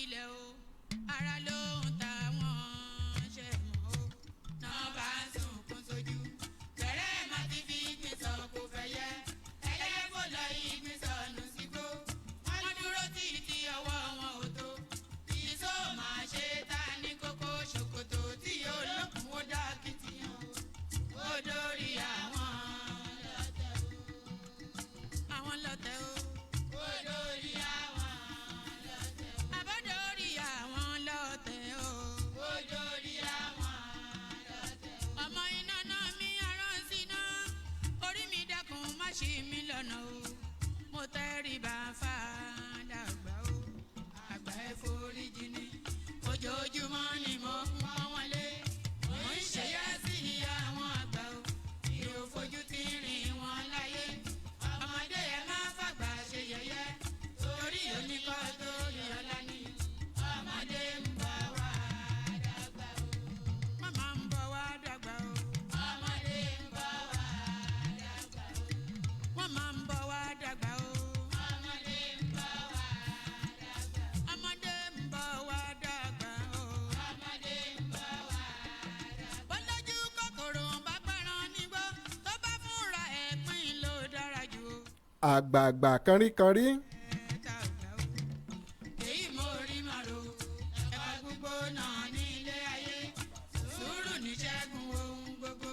ilẹ̀ o ara ló ń ta wọ́n ṣe mọ́ o náà bá ń sunkún sójú bẹ̀rẹ̀ má ti fi ìgbín sọ kó fẹ́ yẹ ẹyẹ kò lọ ìgbín sọnù sígbó wọ́n dúró títí ọwọ́ wọn ò tó ìṣó máa ṣe ta ní kókó ṣòkòtò tí olókùn ó dá kìtìyàn ó dórí àwọn lọ́tẹ̀ o. Ó dórí àwọn lọ́tẹ̀ o. Àbọ̀dórí àwọn lọ́tẹ̀ o. Ó dórí àwọn lọ́tẹ̀ o. Ọmọ iná náà mi arán síná orí mi dákun má ṣì mí lọ́nà o. Mo tẹríba fàdàgbà o. Àgbà ẹ foríjì ni ojoojúmọ́ ni mo ń pọ́n wọn lé. Mo ń ṣèyá sí àwọn àgbà o. Mi ò fojú tí rìn wọn láyé. Ọmọdé ẹ má fàgbà ṣe yẹ̀yẹ́ torí oníkọ́ tó yọlá ní. Ọmọdé ń bọ̀ wá dàgbà o. Màmá ń bọ̀ wá dàgbà o. Ọmọdé ń bọ̀ wá dàgbà o. Màmá ń bọ̀ wá dàgbà o. Ọmọdé ń bọ̀ wá dàgbà o. Ọmọdé ń bọ̀ wá dàgbà o. Ọmọdé ń bọ̀ wá dàgbà o. Bọ́lájú kòkòrò bá gbẹ́ran nígbó tó bá fúnra ẹ̀ pín ló dára jù o. Àgbààgbà kánrínkánrí. èyí mo rí màrò ẹ̀ka gbogbo náà ní ilé ayé sùúrù ní ṣẹ́gun ohun gbogbo.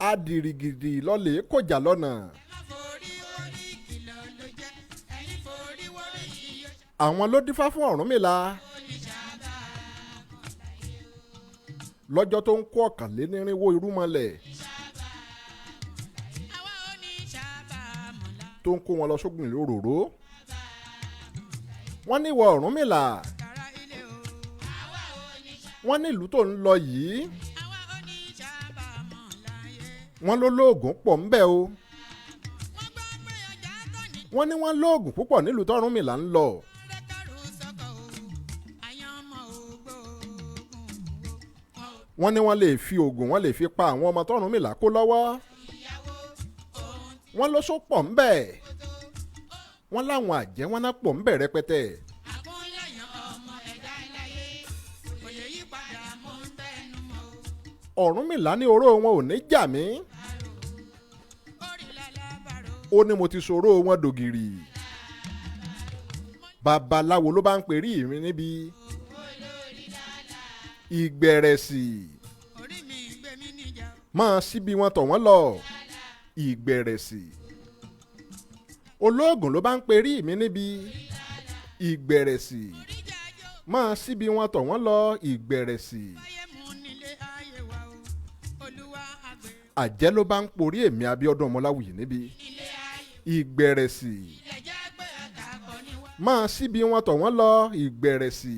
Adìrìgìdì lọ́lẹ̀ kọjá lọ́nà. ẹ má forí orí ìkìlọ̀ ló jẹ́ ẹ̀yin forí wórí iyọ̀ Àwọn ló dífá fún Ọ̀rúnmìlà oníṣàbà kọ̀láyé o. lọ́jọ́ tó ń kó ọ̀kànlénírínwó irúnmọlẹ̀ àwa oníṣàbà mọ̀lá tó ń kó wọn lọ sógun ìlú òróró. Wọ́n ní ìwọ Ọ̀rúnmìlà, kára ilé o. àwa oníṣàbà wọ́n ní ìlú tó ń lọ yìí, àwa oníṣàbà mọ̀láyé. wọ́n ló lóògùn pọ̀ ńbẹ̀ o. wọ́n gbọ́ pé ọjà tó ní Wọ́n ní wọ́n lóògùn púpọ̀ nílùú tọ́rúnmìlà ń lọ. rẹ́kọ̀rù sọ́kọ̀ o àyànmọ́ ògbóògùn o. Wọ́n ní wọ́n lè fi oògùn wọ́n lè fi pa àwọn ọmọ tọ́rúnmìlà kó lọ́wọ́. ìyàwó ohun tí Wọ́n ló só pọ̀ ńbẹ̀. Wọ́n láwọn àjẹ́ wọn náà pọ̀ ńbẹ̀ rẹpẹtẹ. àkúnlẹ̀yàn ọmọ ẹ̀dá láyé kò lè yí padà mọ́ ń tẹnu mọ́ o. Ọ̀rúnmìlà ní oró wọn ò ní jà mí. orí lálábàárò Ó ní mo ti soró wọn dògìrì. Babaláwo ló bá ń perí mi níbi olórí lálá ìgbẹ̀rẹ̀sì. orí mi gbé mi níjà Máa síbi wọn tọ̀ wọ́n lọ. Ìgbẹ̀rẹ̀sì. Olóògùn ló bá ń perí mi níbi ìgbẹ̀rẹ̀sì. oríjàjò Máa síbi wọn tọ̀ wọ́n lọ. Ìgbẹ̀rẹ̀sì. ayé mú nílé ayé wa o olúwa àgbẹ̀ Àjẹ́ ló bá ń porí èmi Abíọ́dún Ọmọláwùyí níbi nílé ayé ìgbẹ̀rẹ̀sì. ẹ̀jẹ̀ gbé ọ̀tá kọ́ ní wá Máa síbi wọn tọ̀ wọ́n lọ. Ìgbẹ̀rẹ̀sì.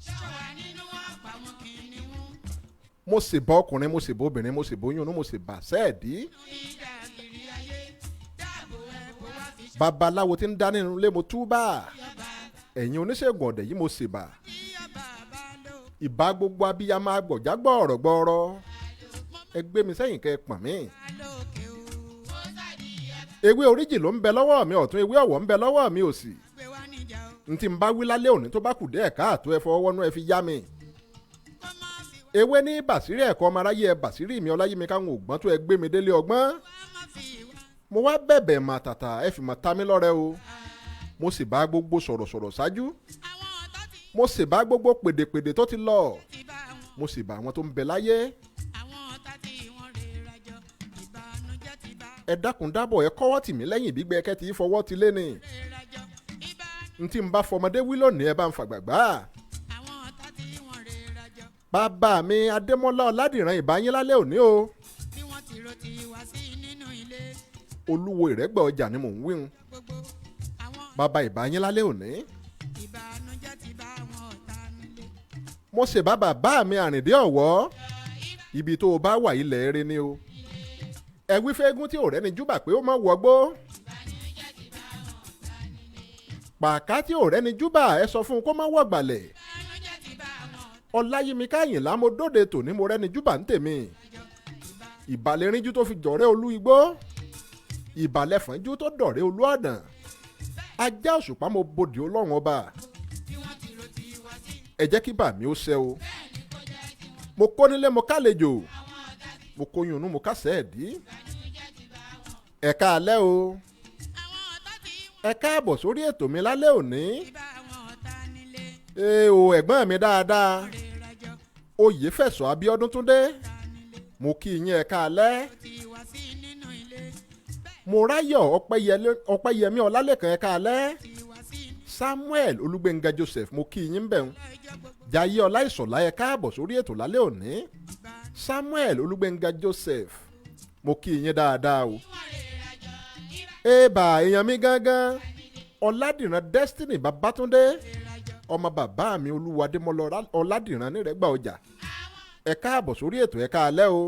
ṣọ́wà nínú àpá wọn kìnìún Mo sì bá ọkùnrin, mo sì bá obìnrin, mo sì bóyún inú, mo sì bà sẹ́ẹ̀dí. ìdàgìrì ayé dáàbò ẹ̀bùn wá fi ṣe Babaláwo tí ń dá nínú ilé mo túbà. ọba Ẹ̀yin oníṣègùn ọ̀dẹ̀ yìí mo sì bà. tí ọba bá lò Ìbá gbogbo abiyamọ agbọ̀já gbọ̀rọ̀gbọ̀rọ̀. Ẹ gbé mi sẹ́yìn kẹ́ ẹ pọ̀n mí. lókè o. ó sàdíyẹ Ewé oríjì ló ń bẹ lọ́wọ́ mi ọ̀tún, ewé ọ̀wọ̀ ń bẹ lọ́wọ́ mi òsì. gbé wá níjà o. N tí n bá wí lálẹ́ òní tó bá kù díẹ̀ káàtó ẹ fọwọ́ wọnú ẹ fi yá mi. kó má fi Ewé ní bàṣírí ẹ̀kọ́ ọmọ aráyé ẹ bàṣírí mi ọláyími káwọn ògbọ́n tó ẹ gbé mi délé ọgbọ́n. wá má fi wá. Mo wá bẹ̀bẹ̀ mà tàtà ẹ fi mọ̀ ta mí lọ́rẹ o. Mo sì bá gbogbo sọ̀rọ̀sọ̀rọ̀ ṣáájú. àwọn ọ̀tọ́ ti Mo sì bá gbogbo pèdèpèdè tó ti lọ. ti bá wọn. Mo sì bá àwọn tó ń bẹ láyé. àwọn ọ̀tá tí wọ́n rè rajọ ìbànújẹ́ ti bá Ẹ dákun dábọ̀ ẹ kọ́wọ́ tì mí lẹ́yìn bí gbẹ́kẹ́ tí fọwọ́ ti lé ni. rè rajọ ìbànújẹ́. N tí n bá fọmọdé wí lónìí ẹ bá ń fàgbàgbà. àwọn ọ̀tá tí wọ́n rè rajọ Bàbá mi Adémọ́lá Ọládìran ìbáyín lálẹ́ òní o. tí wọ́n ti ro ti wá sí nínú ilé Olúwo Ìrẹ́gbẹ́ ọjà ni mò ń wíhun. gbogbo àwọn Bàbá ìbáyín lálẹ́ òní. ìbànújẹ́ ti bá àwọn ọ̀tá nílé. Mo sì bá bàbá mi Àrìndé Ọ̀wọ́. Ibi tó o bá wà ilẹ̀ eré ni o. Ẹ wí fẹ́gún tí ò rẹ́ni júbà pé ó má wọgbó. ìbànújẹ́ ti bá àwọn ọ̀tá nílé. Pàká tí ò rẹ́ni júbà ẹ sọ fún un kó má wọ̀gbàlẹ̀. ìbànújẹ́ ti bá àwọn ọ̀tá Ọláyími Káyìnlá mo dóde tòní mo rẹ́ni júbà ń tèmi. Ìbàlẹ̀ ríjú tó fi jọ̀rẹ́ olú igbó. Ìbàlẹ̀ fọ́njú tó dọ̀rẹ́ olú àdàn. Ajá òṣùpá mo bodè Ọlọ́run ọba. tí wọ́n ti ro ti ẹ jẹ́ kí bà mí ó ṣẹ o. mo kó nílé mo kálejò mo kó yùnú mo kásẹ̀ ẹ̀dí. ẹ káalẹ́ o. ẹ káàbọ̀ sórí ètò mi lálẹ́ òní. o ẹ̀gbọ́n mi dáadáa Oyèfẹ̀sọ Abíọ́dún Túndé mo kí yín ẹ káalẹ́. Mọ́ráyọ̀ Ọpẹ́yẹmí Ọlálẹ́kan ẹ káalẹ́. Samuel Olúgbénga Joseph mo kí yín bẹ̀rù. Jayé Ọláìsọ̀lá ẹ káàbọ̀ sórí ètò lálẹ́ òní. Samuel Olúgbénga Joseph mo kí yín dáadáa o. Eba èèyàn mi gángan Ọládìran Destiny Babátúndé ọmọ bàbá mi Olúwadémọ́lá Ọládìran nírẹ́gbà ọjà ẹ káàbọ̀ sórí ètò ẹ káalẹ́ o.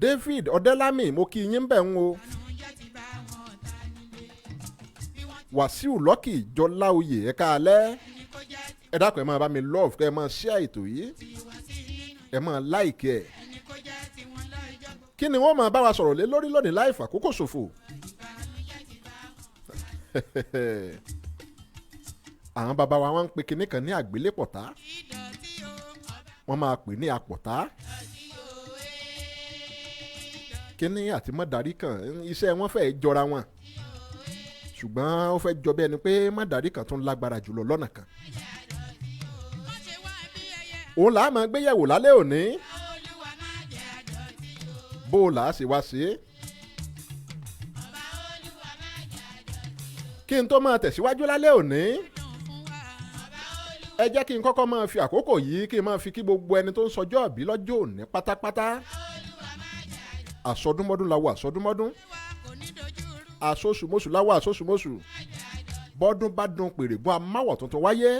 David Ọdẹ́lámì mo kí yín bẹ̀ ń o. Wàsíù Lọ́kì Jọláoyè ẹ káalẹ́. ẹ dákun ẹ máa bá mi love kẹ́ ẹ máa share ètò yìí ẹ máa like ẹ. kí ni wọ́n máa bá wa sọ̀rọ̀ lé lórí lónìí láì fàkókò ṣòfò. àwọn bàbá wa wọ́n ń pe kinní kan ní Àgbélépọ̀tá wọ́n máa pè ní Apọ̀tá. Kíní àti Madarikan iṣẹ́ wọn fẹ́ jọra wọn ṣùgbọ́n ó fẹ́ jọ bí ẹni pé Madarikan tún lágbára jùlọ lọ́nà kan. òun là á máa gbéyẹ̀wò lálẹ́ òní bó o là á sì wá sí i. kí n tó máa tẹ̀síwájú lálẹ́ òní ẹ jẹ́ kí n kọ́kọ́ máa fi àkókò yìí kí n máa fi kí gbogbo ẹni tó ń sọjọ́ ìbí lọ́jọ́ òní pátápátá. Àsọdúnmọ́dún la wọ àsọdúnmọ́dún àsosùmọ́sù la wọ àsosùmọ́sù bọ́dún bá dún pèrègùn amáwọ̀ tuntun wáyé.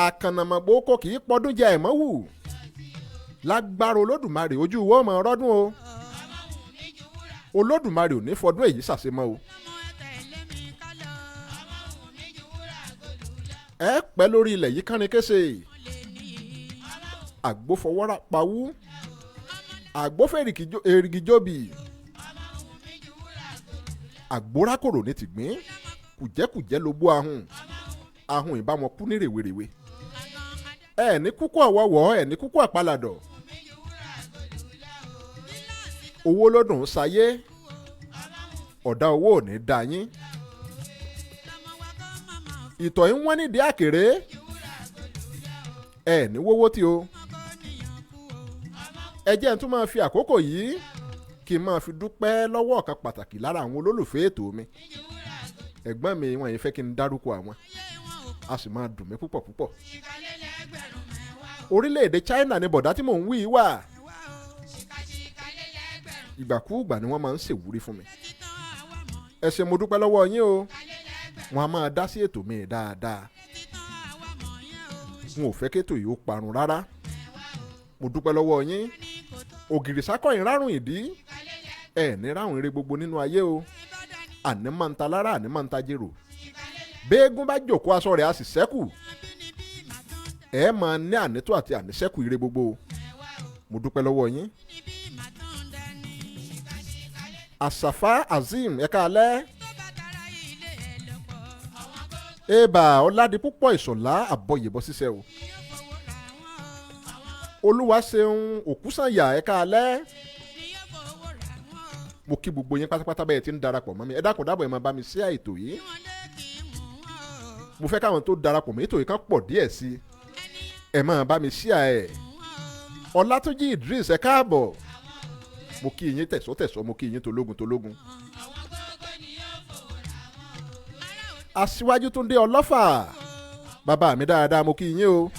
Àkànnàmọ̀gbò kò kì í pọ́dún jẹ ẹ̀mọ́ wù lágbára Olódùmarè ojú wọ́n mọ̀ ọdún o. Olódùmarè ò ní fọdún èyí ṣàṣemọ́ o. ẹ pẹ́ lórí ilẹ̀ yìí kánni kése. Àgbófọwọ́rá pawú àgbófèrìgìjòbì àgbórákòrò ní tìgbín kùjẹ́kùjẹ́ ló bó ahun ìbámu kú ní rèwerèwe. ẹ ní kúkú ọ̀wọ́wọ́ ẹ ní kúkú àpàlàdọ̀. owó lọ́dún sáyé ọ̀dá owó ò ní dá yín. ìtọ̀ ń wọ́n nídìí àkèré ẹ ní wówó tí o. ẹ jẹ́ n tún máa fi àkókò yìí kí n máa fi dúpẹ́ lọ́wọ́ ọ̀kan pàtàkì lára àwọn olólùfẹ́ ètò mi. ẹ̀gbọ́n mi wọ́n yìí fẹ́ kí n dárúkọ àwọn a sì máa dùn mí púpọ̀ púpọ̀. Orílẹ̀-èdè China ni bọ̀dá tí mò ń wí wà. Ìgbàkúùgbà ni wọ́n máa ń ṣèwúrí fún mi. ẹ ṣé mo dúpẹ́ lọ́wọ́ yín o. wọ́n á máa dá sí ètò mi dáadáa. n ò fẹ́ kétò yìí ó parun rárá. mo dúpẹ́ lọ́wọ́ yín. ògìrì sákọ̀yìn rárùn ìdí ẹ ní ráhùn eré gbogbo nínú ayé o. àní máa ń ta lára àní máa ń ta jèrò. béégún bá jòkó aṣọ rẹ̀ a sì ṣẹ́kù. ẹ máa ní ànító àti àníṣẹ́kù ire gbogbo. mo dúpẹ́ lọ́wọ́ yín. Àṣàfà Azeem ẹ káalẹ́. Eba Ọládipúpọ̀ Ìṣọ̀lá àbọ̀yẹ̀bọ̀ ṣiṣẹ́ o. Olúwaṣeun Òkúsànyà ẹ káalẹ́. mo kí gbogbo yín pátápátá bẹ́ẹ̀ tí ń darapọ̀ mọ́ mi ẹ dákun dábọ̀ ẹ máa bá mi share ètò yìí. mo fẹ́ káwọn tó darapọ̀ mọ́ ètò yìí kan pọ̀ díẹ̀ sí i ẹ máa bá mi share ẹ̀. Ọlátúnjí Idris ẹ káàbọ̀. mo kí yín tẹ̀sọ́tẹ̀sọ́ mo kí yín tológun. Aṣíwájú Túndé Ọlọ́fà bàbá mi dáadáa mo kí yín o.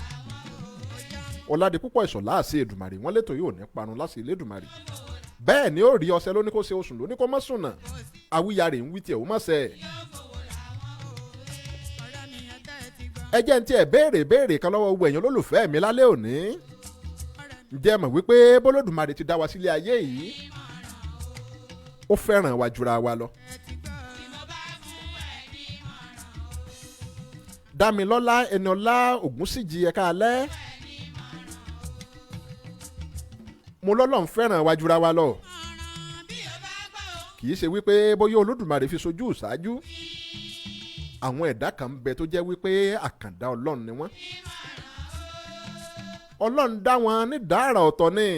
Ọládipúpọ̀ Ìṣọ̀lá àṣẹ Èdùmàrè wọ́n létò yóò ní parun láṣẹ Elédùmarè. bẹ́ẹ̀ ni ó rí ọṣẹ lóní kó ṣe oṣù lóní kó mọ́ sùnà àwíyá rẹ̀ ń wí tiẹ̀ ó mọ̀ sẹ́ ẹ̀. ẹ jẹ́ n tiẹ̀ béèrè kan lọ́wọ́ gbogbo ẹ̀yin olólùfẹ́ mi lálẹ́ òní. ǹjẹ́ mọ̀ wípé bólódùmarè ti dá wa sílé ayé yìí ó fẹ́ràn wa jura wa lọ. Dámilọ́lá Ẹniọlá Ògúnsíjì ẹ káalẹ́. mo lọ́lọ́run fẹ́ràn wa jura wa lọ. kì í ṣe wípé bóyá Olódùmarè fi sojú ṣáájú àwọn ẹ̀dá kan ń bẹ tó jẹ́ wípé àkàndá Ọlọ́run ni wọ́n. Ọlọ́run dá wọn ní dáàrà ọ̀tọ̀ ni.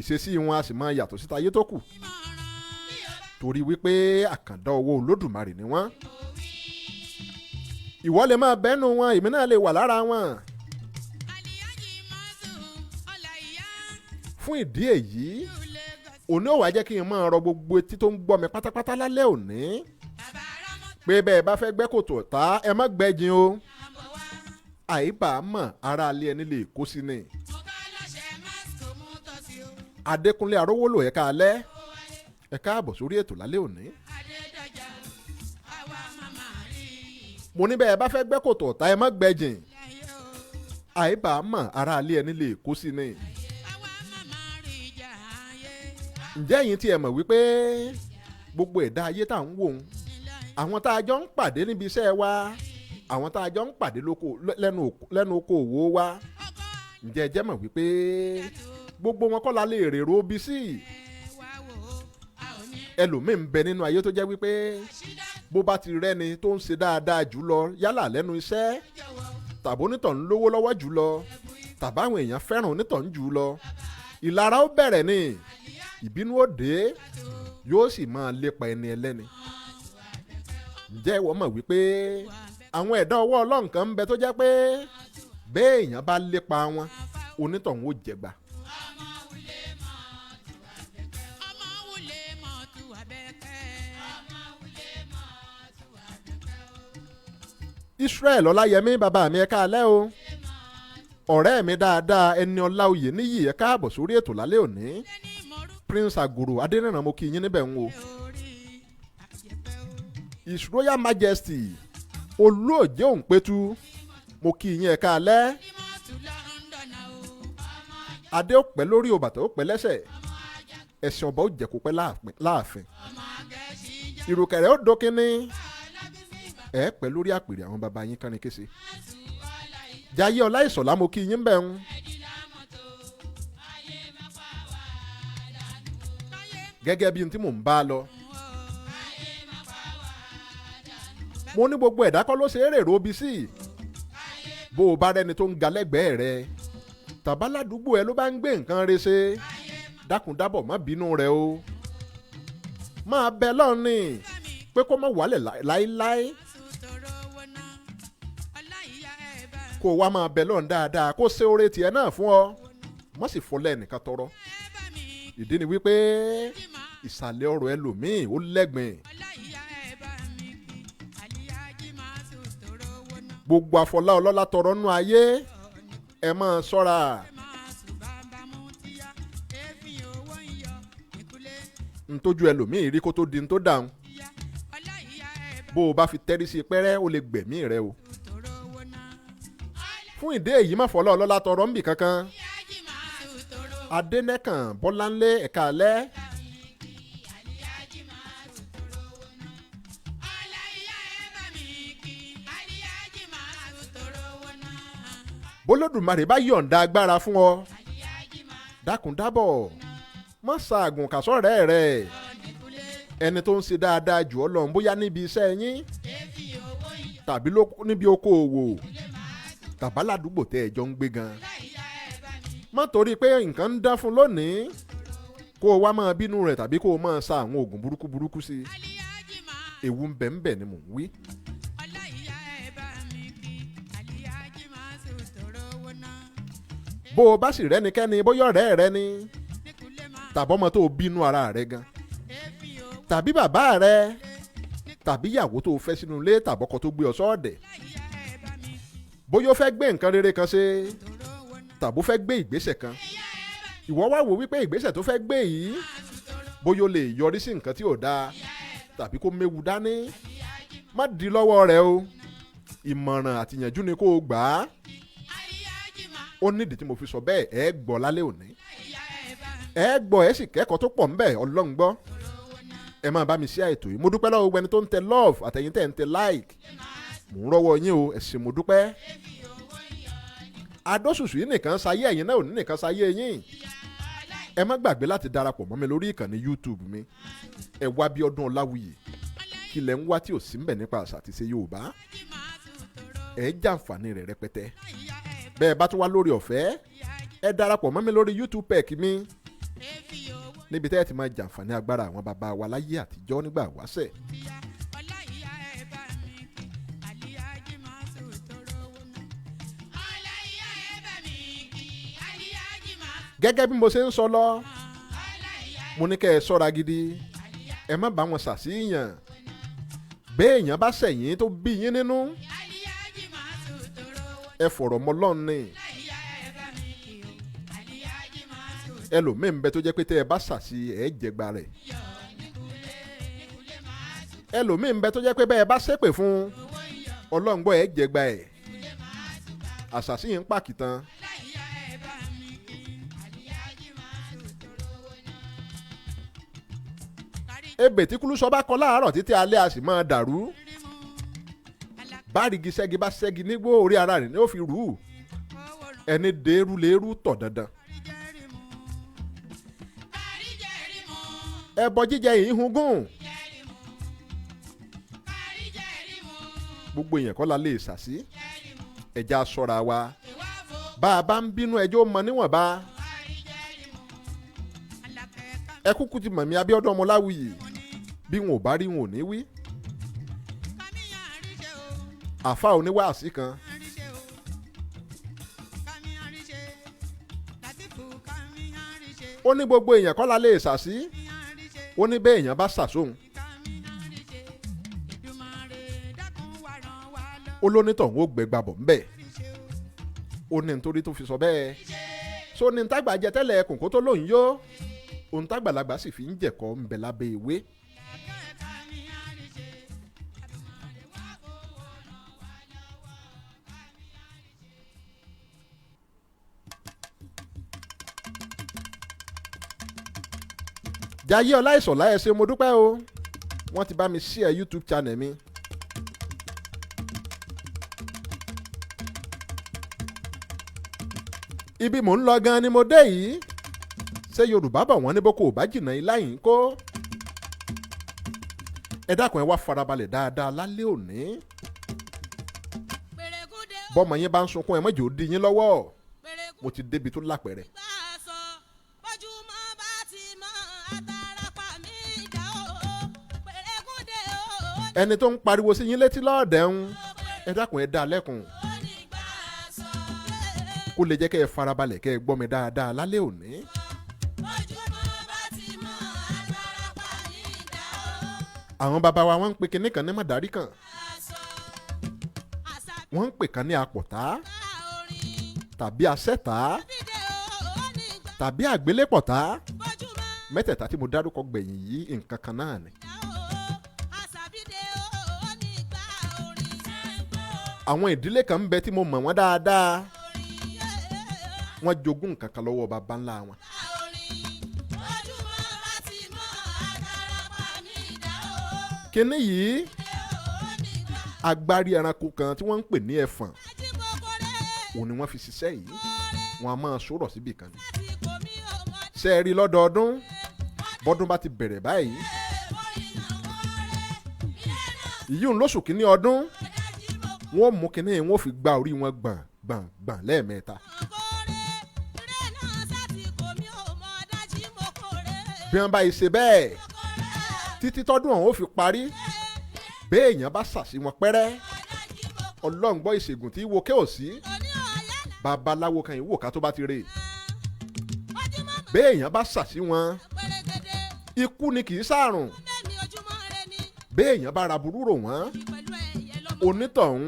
Ìṣesí wọn a sì máa yàtọ̀ síta ayé tó kù torí wípé àkàndá ọwọ́ Olódùmarè ni wọ́n. Ìwọ lè máa bẹ́nu wọn, èmi náà lè wà lára wọn. Fún ìdí èyí òní ò wá jẹ́ kí n máa rọ gbogbo etí tó ń gbọ́ mi pátápátá lálẹ́ òní pé bẹ́ẹ̀ bá fẹ́ gbẹ́ kòtò ọ̀tá ẹ má gbẹ́jìn o. Àìbá mọ̀ ara alẹ́ ẹni lè kó sí ni. Adékúnlé Arówólò ẹ̀ka alẹ́ ẹ káàbọ̀ sórí ètò lálẹ́ òní. Mo ní bẹ́ẹ̀ bá fẹ́ gbẹ́ kòtò ọ̀tá ẹ má gbẹ́jìn. Àìbá mọ̀ ara alẹ́ ẹni lè kó sí ni. Ǹjẹ́ ẹ̀yin tí ẹ mọ̀ wípé gbogbo ẹ̀dá ayé tá à ń wò ń àwọn tá a jọ ń pàdé níbi iṣẹ́ wa àwọn tá a jọ ń pàdé lẹ́nu okòwò wa ǹjẹ́ ẹ jẹ́ mọ̀ wípé gbogbo wọn kọ́ la lè rèrò bí sí. Ẹlòmíín bẹ nínú ayé tó jẹ́ wípé bó bá ti rẹ́ni tó ń ṣe dáadáa jù lọ yálà lẹ́nu iṣẹ́ tàbí onítọ̀hún lówó lọ́wọ́ jù lọ tàbí àwọn èèyàn fẹ́ràn onítọ̀hún jù lọ ìlara ó bẹ̀rẹ̀ ni ìbínú ó dé yóò sì máa lépa ẹni ẹlẹ́ni. Ǹjẹ́ ìwọ mọ̀ wípé àwọn ẹ̀dá ọwọ́ Ọlọ́run kan ń bẹ tó jẹ́ pé bẹ́ẹ̀ èèyàn bá lépa wọn onítọ̀hún ó jẹgba. Israel Ọláyẹmí bàbá mi ẹ káalẹ́ o. Ọ̀rẹ́ mi dáadáa ẹni Ọláoyè níyì ẹ káàbọ̀ sórí ètò lálẹ́ òní. Prince Agoro Adéníran mo kí yín níbẹ̀ ń wo. His Royal Majesty Olóòjé Òǹpẹ̀tù mo kí yín ẹ káalẹ́. Adé ó pẹ́ lórí o bàtà ó pẹ́ lẹ́sẹ̀ ẹ̀sìn ọba ó jẹ́ kó pẹ́ láàfin. Ìrùkẹ̀rẹ̀ ó dókínní ẹ pẹ́ lórí àpèrè àwọn baba yín kánni kése. Jayé Ọláìsọ̀lá mo kí yín bẹ̀ ń. Gẹ́gẹ́ bí n tí mò ń bá lọ. Mo ní gbogbo ẹ̀dá kọ́ ló ṣe é rèrò bí sí. Bó o bá rẹni tó ń ga lẹ́gbẹ̀ẹ́ rẹ tàbáládùúgbò ẹ ló bá ń gbé nǹkan re ṣe dákúndábọ̀ má bínú rẹ o. Máa bẹ lọ́ọ̀nì pé kó má wálẹ̀ láéláé. Kó o wá máa bẹ lọ́ọ̀n dáadáa kó ṣe oore tiẹ̀ náà fún ọ má sì fọlẹ́ ẹnìkan tọrọ. Ìdí ni wípé ìsàlẹ̀ ọ̀rọ̀ ẹlòmíì ó lẹ́gbìn. Gbogbo àfọlá ọlọ́lá tọrọ nú ayé ẹ máa ṣọ́ra. Ntójú ẹlòmíì rí kó tó di ntó dáhùn. Bó o bá fi tẹ́rí sí pẹ́rẹ́ ó lè gbẹ̀mí rẹ o. Fún ìdí èyí má fọlá ọlọ́lá tọrọ ń bì kankan. Adénẹ́kàn Bọ́láńlé ẹ̀ka alẹ́. Bólódùmarè bá yọ̀ǹda agbára fún ọ dákúndábọ̀ má ṣaàgùn kàsọ́rẹ́ rẹ̀ ẹni tó ń ṣe dáadáa jù ọ lọ bóyá níbi iṣẹ́ yín tàbí níbi okòòwò tàbáládùúgbò tẹ́ ẹ jọ ń gbé gan. Má torí pé nǹkan ń dán fún lónìí kó o wá máa bínú rẹ̀ tàbí kó o máa sa àwọn oògùn burúkú sí. Ewu ń bẹ ni mò ń wí. Bó o bá sì rẹ́nikẹ́ni bóyá ọ̀rẹ́ rẹ ni tàbọ́mọ tó o bínú ara rẹ gan tàbí bàbá rẹ tàbí ìyàwó tó o fẹ́ sínú ilé tàbọ́kọ tó gbé ọ sọ́ọ̀dẹ̀ bóyá o fẹ́ gbé nǹkan rere kan ṣe tàbó fẹ́ gbé ìgbésẹ̀ kan ìwọ wá wò wípé ìgbésẹ̀ tó fẹ́ gbé yìí bóyá o lè yọrí sí nǹkan tí ò dáa tàbí kó méwu dání má di lọ́wọ́ rẹ o ìmọ̀ràn àtìyànjú ni kó o gbà á. Ó nídìí tí mo fi sọ bẹ́ẹ̀ ẹ gbọ́ lálẹ́ òní ẹ gbọ́ ẹ sì kẹ́kọ̀ọ́ tó pọ̀ ńbẹ̀ Ọlọ́run gbọ́. Ẹ máa bá mi ṣe ètò yìí mo dúpẹ́ lọ́wọ́ gbẹni tó ń tẹ love àtẹ̀yìn tẹ̀ ń tẹ like mò ń rọ́wọ́ yín o ẹ ṣé mo dúpẹ́. Adóṣùṣù yìí nìkan sayé ẹ̀yin náà ò ní nìkan sayé yín ẹ má gbàgbé láti darapọ̀ mọ́ mi lórí ìkànnì YouTube mi ẹ wá Bíọ́dún Ọláwuyì kí lẹ̀ ń wá tí ò sí ń bẹ̀ nípa àṣà àti ìṣe Yorùbá ẹ jàǹfààní rẹ̀ rẹpẹtẹ bẹ́ẹ̀ bá tún wá lórí ọ̀fẹ́ ẹ darapọ̀ mọ́ mi lórí YouTube pẹ̀kì mi níbi tẹ́ ẹ ti máa jàǹfààní agbára àwọn bàbá wa láyé àtijọ́ nígbà wáṣẹ̀. gẹ́gẹ́ bí mo ṣe ń sọ lọ mo ní kẹ́ ẹ ṣọ́ra gidi ẹ má bá wọn ṣàṣìyàn béèyàn bá ṣẹ̀yìn tó bí yín nínú ẹ fọ̀rọ̀ mọ́ Ọlọ́run ni ẹlòmíì ń bẹ tó jẹ́ pé tẹ́ ẹ bá ṣàṣì ẹ jẹgba rẹ̀ ẹlòmíì ń bẹ tó jẹ́ pé bẹ́ẹ̀ bá ṣépè fún Ọlọ́run gbọ́ ẹ jẹgba ẹ̀ àṣàṣì yìí ń pàkìtàn. ebè tí kúlú sọ bá kọ láàárọ̀ títí alẹ́ a sì máa dàrú bárìgì ṣẹ́gi bá ṣẹ́gi nígbó orí ara rẹ̀ ni ó fi rú ẹni dèrú lérú tọ̀ dandan. ẹbọ jíjẹ yìí hun gùn gbogbo èèyàn kọ́ la lè ṣàṣì ẹja ṣọ́ra wa bá a bá ń bínú ẹjọ́ mọ níwọ̀nba ẹ kúkú ti mọ̀ mí Abíọ́dún ọmọ Ọláwuyì bí wọn ò bá rí wọn ò ní wí. àfa oníwàásí kan ó ní gbogbo èèyàn kọ́ la lè ṣàṣì ó ní bẹ́ẹ̀ èèyàn bá ṣàṣóhun ó lónítọ̀hún ó gbẹgbàbọ̀ ńbẹ̀ ó ní nítorí tó fi sọ bẹ́ẹ̀ so ní ntàgbà jẹ tẹ́lẹ̀ kòkó tó lóyún yó ohun tágbàlagbà sì fi ń jẹ̀kọ́ ń bẹ lábẹ́ ewé. Jayé Ọláìṣọ̀lá ẹ ṣé mo dúpẹ́ o wọ́n ti bá mi share YouTube channel mi. ibi mò ń lọ gan ni mo dé yìí ṣé Yorùbá bọ̀ wọ́n ní bó kò bá jìnnà ilá yìí ń kó. ẹ dákun ẹ wá farabalẹ̀ dáadáa lálẹ́ òní. bọ́mọ yín bá ń sunkún ẹ má jẹ́ ó dí yín lọ́wọ́ mo ti débi tó lápẹ̀rẹ̀. ẹni tó ń pariwo sí yín létí lọ́ọ̀dẹ̀ ń ẹ dákun ẹ dá lẹ́kùn kó lè jẹ́ kẹ́ ẹ farabalẹ̀ kẹ́ ẹ gbọ́ mi dáadáa lálẹ́ òní. àwọn bàbá wa wọ́n ń pe kinní kan ní Madarikan wọ́n ń pè kan ní Apota tàbí Asetaa tàbí Agbelepota mẹ́tẹ̀ẹ̀ta tí mo dárúkọ gbẹ̀yìn yìí nǹkan kan náà ni. àwọn ìdílé kan ń bẹ tí mo mọ̀ wọ́n dáadáa wọ́n jogún nǹkan kan lọ́wọ́ baba ńlá wọn. kíní yìí agbárí ẹranko kan tí wọ́n ń pè ní ẹfọ̀n òun ni wọ́n fi ṣiṣẹ́ yìí wọ́n a máa sọ̀rọ̀ síbì kan ni. ṣé ẹ rí lọ́dọọdún bọ́dún bá ti bẹ̀rẹ̀ báyìí ìyún lóṣù kínní ọdún wọ́n mú kíní yìí wọ́n fi gba orí wọn gbọ̀n lẹ́ẹ̀mẹ́ta. bí wọ́n bá yìí ṣe bẹ́ẹ̀ títí tọ́dún ọ̀hún ó fi parí béèyàn bá ṣàṣì wọn pẹ́rẹ́ Ọlọ́run gbọ́ ìṣègùn tí wo ké ò sí babaláwo kan ìwò ká tó bá ti rè béèyàn bá ṣàṣì wọn ikú ni kì í ṣàrùn béèyàn bá ra burú rò wọ́n onítọ̀hún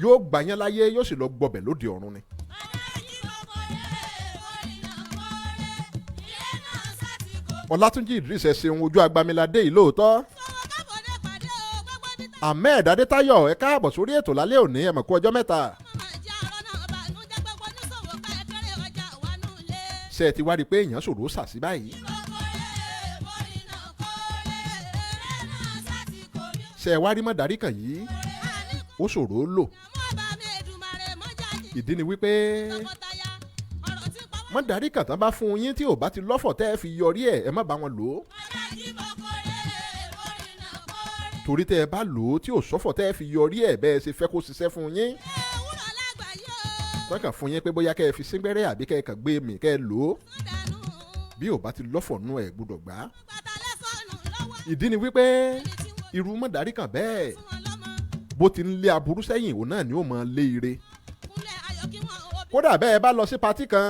yóò gbà yẹn láyé yóò sì lọ gbọbẹ̀ lóde ọ̀run ni. Ọlátúnjí Idris ẹ ṣeun ojú agbamiládé yìí lóòótọ́. Ahmed Adétáyọ̀ ẹ káàbọ̀ sórí ètò lálẹ́ òní ẹ mọ̀ kú ọjọ́ mẹ́ta. ṣé ẹ ti wá rí i pé èèyàn ṣòro ṣàṣì báyìí. ṣé ẹ wá rí Madarikan yìí ó ṣòro ó lò. ìdí ni wípé Madarikan tán bá fún yín tí ò bá ti lọ́fọ̀ tẹ́ ẹ fi yọrí ẹ̀ ẹ má bá wọn lò ó. torí tẹ́ ẹ bá lò ó tí ò sọ́fọ̀ tẹ́ ẹ fi yọrí ẹ̀ bẹ́ẹ̀ ṣe fẹ́ kó ṣiṣẹ́ fún yín. wọ́n kàn fún yín pé bóyá kẹ́ ẹ fi síngbẹ́rẹ́ àbí kẹ́ ẹ kàn gbé mi kẹ́ ẹ lò ó. bí ò bá ti lọ́fọ̀ nú ẹ̀ gbọ́dọ̀ gbà. ìdí ni wípé irú Madarikan bẹ́ẹ̀ bó ti ń lé aburú sẹ́yìn òun náà ni ó máa lé ire. kódà bẹ́ẹ̀ bá lọ sí patí kan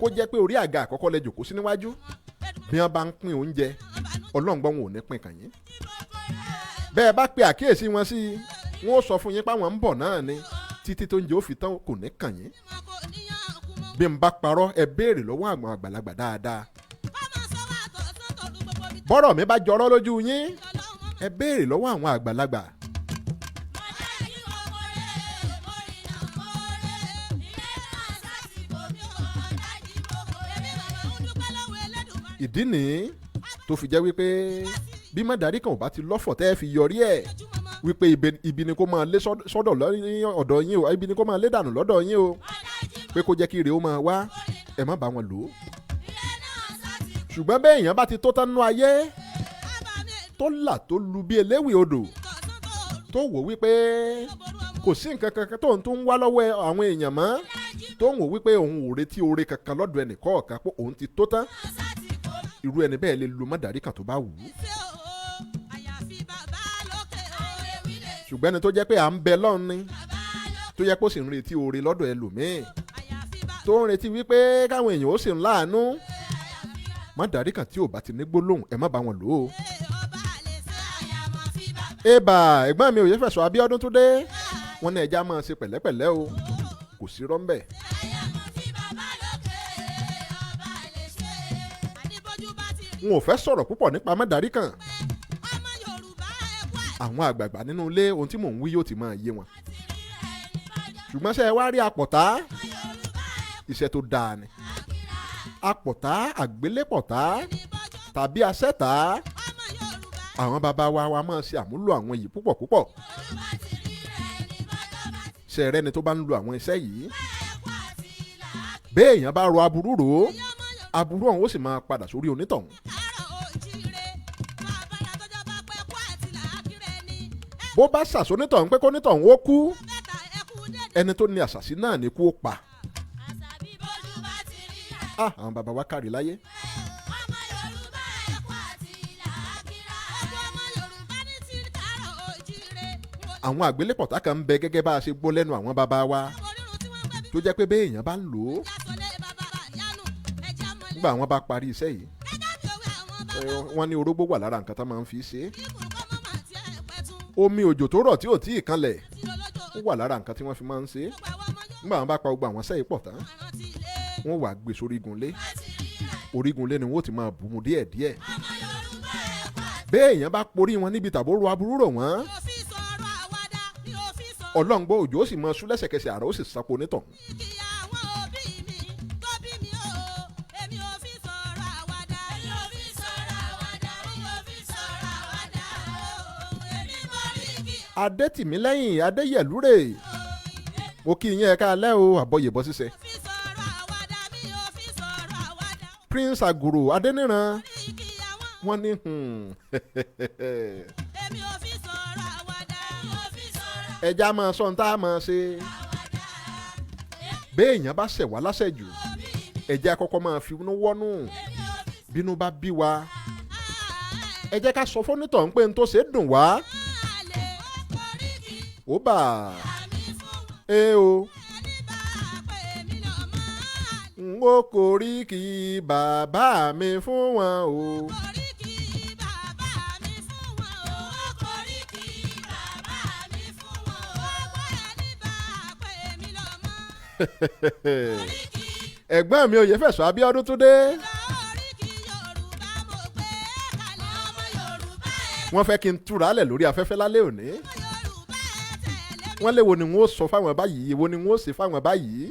kó jẹ́ pé orí àga àkọ́kọ́ lẹ jòkó sí níwájú bí wọ́n bá ń pín oúnjẹ ọlọ́ngbọ́n wọn ò ní pín kàn yín. bẹ́ẹ̀ bá pe àkíyèsí wọn sí wọn ó sọ fún yín páwọn ń bọ̀ náà ni títí tó ń jẹ́ ó fi tán kò ní kàn yín. bí n bá parọ́ ẹ béèrè lọ́wọ́ àwọn àgbàlagbà dáadáa. bọ́rọ̀ mi bá jọrọ́ lójú yín ẹ béèrè lọ́wọ́ àwọn àgbàlagbà. ìdí nìyí tó fi jẹ́ wípé bí Madarikan ò bá ti lọ́fọ̀ tẹ́ ẹ fi yọrí ẹ̀ wípé ibi ni kó máa lé sọ́dọ̀ ọ̀dọ̀ yín o ibi ni kó máa lé dànù lọ́dọ̀ yín o pé kó jẹ́ kí ire ó máa wá ẹ má bá wọn lò ó. ṣùgbọ́n bẹ́ẹ̀ èèyàn bá ti tó tán nú ayé tó là tó lu bí eléwì odò tó wò wípé kò sí nǹkan kankan tó ń tún wá lọ́wọ́ àwọn èèyàn mọ́ tó ń wò wípé òun ò retí oore kankan lọ́dọ̀ ẹnì kọ̀ọ̀kan pé òun ti tó tán irú ẹni bẹ́ẹ̀ lè lo Madarikan tó bá wù ú. ṣùgbọ́n ẹni tó jẹ́ pé à ń bẹ lọ́run ni tó jẹ́ pé ó sì ń retí oore lọ́dọ̀ ẹlòmíì tó ń retí wípé káwọn èèyàn ó sì ń láàánú Madarikan tí ò bá ti ní gbólóhùn ẹ má bá wọn lò ó. eba ẹ̀gbọ́n mi Oyèfẹ̀sọ Abíọ́dún tó dé wọ́n ní ẹja máa ṣe pẹ̀lẹ́pẹ̀lẹ́ o kò sí rọ́ńbẹ́. n ò fẹ́ sọ̀rọ̀ púpọ̀ nípa Madarikan àwọn àgbààgbà nínú ilé ohun tí mò ń wí yóò ti máa yé wọn ṣùgbọ́n ṣe wá rí Apota iṣẹ́ tó dáa ni Apota Agbelepota tàbí Asetaa àwọn bàbá wa máa ṣe àmúlò àwọn yìí púpọ̀ ṣe rẹ́ni tó bá ń lo àwọn iṣẹ́ yìí bẹ́ẹ̀ èèyàn bá ro aburú rò ó aburú ọ̀hún ó sì máa padà sórí onítọ̀hún. bó bá ṣàṣonítọ̀hún pé kónítọ̀hún ó kú ẹni tó ní àṣàṣì náà ní kú ó pa. àwọn bàbá wa kárí láyé. àwọn Agbelepota kan ń bẹ gẹ́gẹ́ bá a ṣe gbọ́ lẹ́nu àwọn bàbá wa tó jẹ́ pé bẹ́ẹ̀ èèyàn bá ń lò ó nígbà wọn bá parí iṣẹ́ yìí wọ́n ní orógbó wà lára nǹkan tá máa ń fi ṣe é omi òjò tó rọ̀ tí ò tí ì kanlẹ̀ ó wà lára nǹkan tí wọ́n fi máa ń ṣe é nígbà wọn bá pa gbogbo àwọn sẹ́yìn pọ̀ tán wọ́n wà gbé orígunlé ni wọ́n ti máa bù mu díẹ̀díẹ̀ bẹ́ẹ̀ èèyàn bá porí wọn níbi tàbó ro aburú rò wọ́n ọlọ́ngbọ́ òjò ó sì máa sú lẹ́sẹ̀kẹsẹ̀ àrà ó sì sápò onítọ̀hún. Adétìmílẹ́yìn Adéyẹ̀lúrè mo kí yín ẹ̀ka alẹ́ o àbọ̀yẹ̀bọ̀ ṣiṣẹ́. Prince Aguru Adéníran wọ́n ní ẹja máa sọ tá a máa ṣe béèyàn bá ṣẹ̀ wá láṣẹ̀jù ẹja kọ́kọ́ máa fi inú wọ́nú bínú bá bí wa ẹ jẹ́ ká sọ fónítọ̀ ń pé n tó ṣe dùn wá ó bà o n ó koríki bàbá mi fún wọn o. ẹ̀gbọ́n mi Oyèfẹ̀sọ Abíọ́dún tó dé. wọ́n fẹ́ kí n túra lẹ̀ lórí afẹ́fẹ́ lálẹ́ òní. wọ́n lé wo ni wọ́n ó sọ fáwọn báyìí wo ni wọ́n ó ṣe fáwọn báyìí.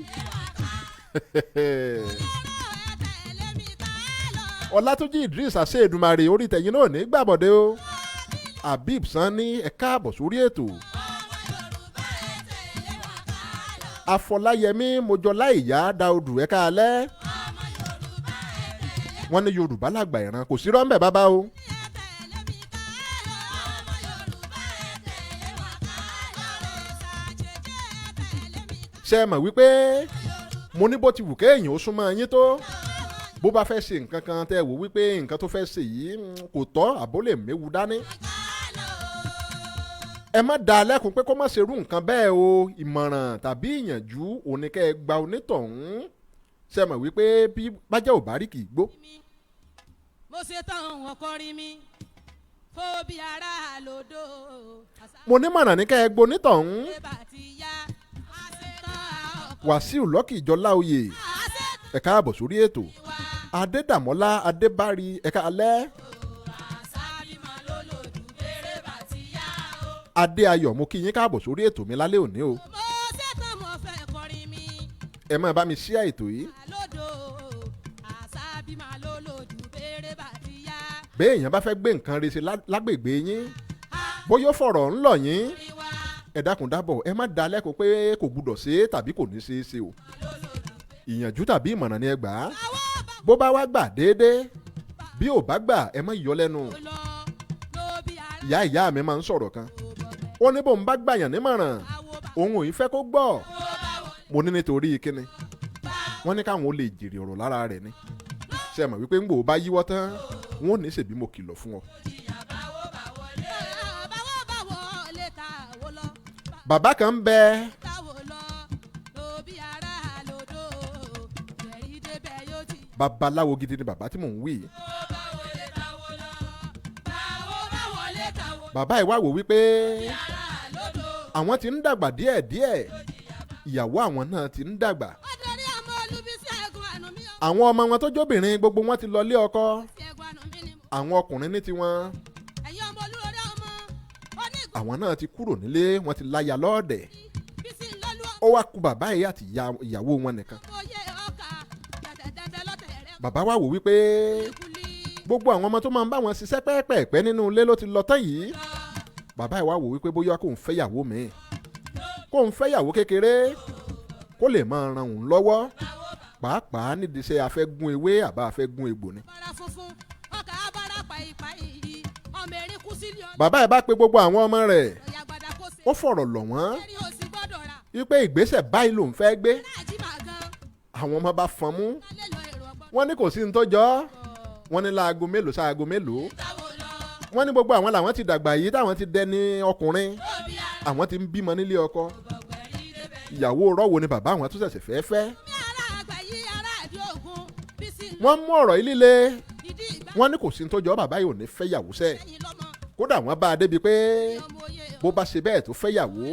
Ọlátúnjí Idris àṣẹ Èdùmàrè orí tẹ̀yìn náà ní gbàbọ̀dé o. Habib Sanni ẹ káàbọ̀ sórí ètò. Afọláyẹmí Mojọláìyá Dáúdù ẹ káalẹ́. wọ́n ní Yorùbá làgbà ìran kò sí rọ́ńbẹ̀ bàbá o. ṣé ẹ mọ̀ wípé mo ní bó ti wù kéèyàn ó súnmọ́ yín tó bó bá fẹ́ ṣe nǹkan kan tẹ́ wò wípé nǹkan tó fẹ́ ṣe yìí kò tọ́ àbó lè méwu dání. ẹ má dá a lẹ́kùn pé kó má ṣerú nǹkan bẹ́ẹ̀ o, ìmọ̀ràn tàbí ìyànjú òní kẹ́ ẹ gba onítọ̀hún. ṣé ẹ mọ̀ wípé bí bájẹ́ ò bá rí kì í gbó. mo ṣe tán wọn kọrin mi fó bí ara lòdò. mo ní mọ̀ràn ní kẹ́ ẹ gbó onítọ̀hún. Wàsíù Lọ́kì Ìjọláoyè ẹ káàbọ̀ sórí ètò. Adédàmọ́lá Adébárí ẹ káalẹ́. Adé Ayọ̀ mo kí yín káàbọ̀ sórí ètò mi lálẹ́ òní o. ẹ máa bá mi ṣíà ètò yìí. béèyàn bá fẹ́ gbé nǹkan rẹ̀ ṣe lágbègbè yín bóyá fọ̀rọ̀ ń lọ̀ yín ẹ dákun dábọ̀ ẹ má dá lẹ́kọ̀ọ́ pé kò gbúdọ̀ ṣe é tàbí kò ní ṣe é ṣe o. ìyànjú tàbí ìmọ̀ràn ni ẹ gbà á. bó bá wá gbà déédéé bí ò bá gbà ẹ má yọ lẹ́nu. ìyá mi máa ń sọ̀rọ̀ kan ó ní bóun bá gbàyàn nímọ̀ràn òun ò ní fẹ́ kó gbọ́. mo ní nítorí kíni wọ́n ní káwọn ó lè jèrè ọ̀rọ̀ lára rẹ̀ ni. ṣé ẹ mọ̀ wípé ńgbò bá yíwọ́ tán wọn ò ní ṣèbí mo kìlọ̀ fún ọ. bàbá kan ń bẹ babaláwo gidi ni bàbá tí mò ń wí. bàbá yìí wá wò wípé àwọn ti ń dàgbà díẹ̀díẹ̀ ìyàwó àwọn náà ti ń dàgbà. àwọn ọmọ wọn tó jóbìnrin gbogbo wọn ti lọ lé ọkọ. àwọn ọkùnrin ní tiwọn àwọn náà ti kúrò nílé wọn ti láya lọ́ọ̀dẹ̀. ó wá kù bàbá yìí àti ìyàwó wọn nìkan. bàbá wa wò wípé gbogbo àwọn ọmọ tó máa ń bá wọn ṣiṣẹ́ pẹ́ẹ́pẹ́ẹ́pẹ́ nínú ilé ló ti lọ tán yìí. bàbá yìí wá wò wípé bóyá kò ń fẹ́ yàwó mi kò ń fẹ́ yàwó kékeré kó lè máa ran òun lọ́wọ́ pàápàá nídìí iṣẹ́ afẹ́gun ewé àbá afẹ́gun egbò ni. bàbá yìí bá pe gbogbo àwọn ọmọ rẹ̀ ó fọ̀rọ̀ lọ̀ wọ́n wípé ìgbésẹ̀ báyìí lòun fẹ́ gbé. àwọn ọmọ bá fọn mú wọ́n ní kò sí ní tó jọ wọ́n ní láago mélòó sáago mélòó. wọ́n ní gbogbo àwọn làwọn ti dàgbà yìí táwọn ti dẹni ọkùnrin àwọn ti ń bímọ nílé ọkọ. ìyàwó rọ́wọ́ ni bàbá àwọn tó ṣẹ̀ṣẹ̀ fẹ́ fẹ́. wọ́n mú ọ̀rọ̀ yìí líle wọ́n ní kò sí ní tó jọ bàbá yìí ò ní fẹ́ yàwó sẹ́. kódà wọ́n bá a débi pé bó bá ṣe bẹ́ẹ̀ tó fẹ́ yàwó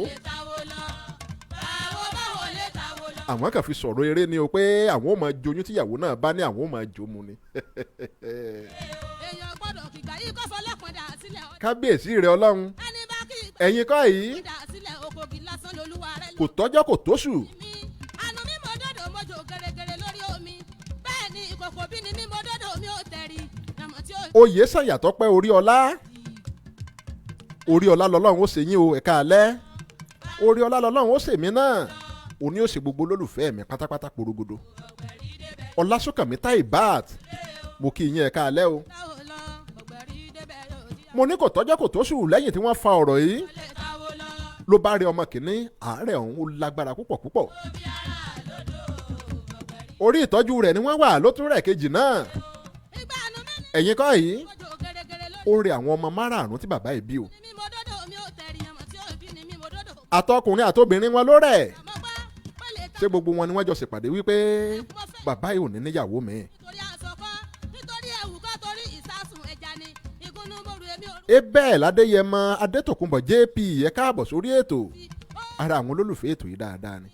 àwọn kan fi sọ̀rọ̀ eré ni o pé àwọn ò máa joyún tíyàwó náà bá ní àwọn ò máa jomu ni. kábíyèsí rẹ ọlọ́run ẹ̀yin kọ́ yìí kò tọ́jọ́ kò tóṣù. oyè sànyàtọ̀ pẹ́ orí ọlá lọ́lọ́run ó ṣe yín o ẹ̀ka alẹ́ orí ọlá lọ́lọ́run ó ṣèmí náà òní ó ṣe gbogbo olólùfẹ́ mi pátápátá porogodo. Ọlásùnkànmí Taibat mo kí yín ẹ̀ka alẹ́ o. mo ní kò tọ́jọ́ kò tóṣù lẹ́yìn tí wọ́n fa ọ̀rọ̀ yìí ló bá rí ọmọ kìíní àárẹ̀ ọ̀hún ó lágbára púpọ̀ púpọ̀. orí ìtọ́jú rẹ̀ ni wọ́n wà ló tún rẹ̀ kejì náà. ẹ̀yin kọ́ yìí ó rí àwọn ọmọ márààrún tí bàbá yìí bí o. àtọkùnrin àtobìnrin wọn ló rẹ̀. ṣé gbogbo wọn ni wọ́n jọ ṣèpàdé wípé bàbá yìí ò ní níyàwó mi. Abel Adéyẹmọ Adétòkunbọ̀ JP ẹ káàbọ̀ sórí ètò. ara àwọn olólùfẹ́ ètò yìí dáadáa ni.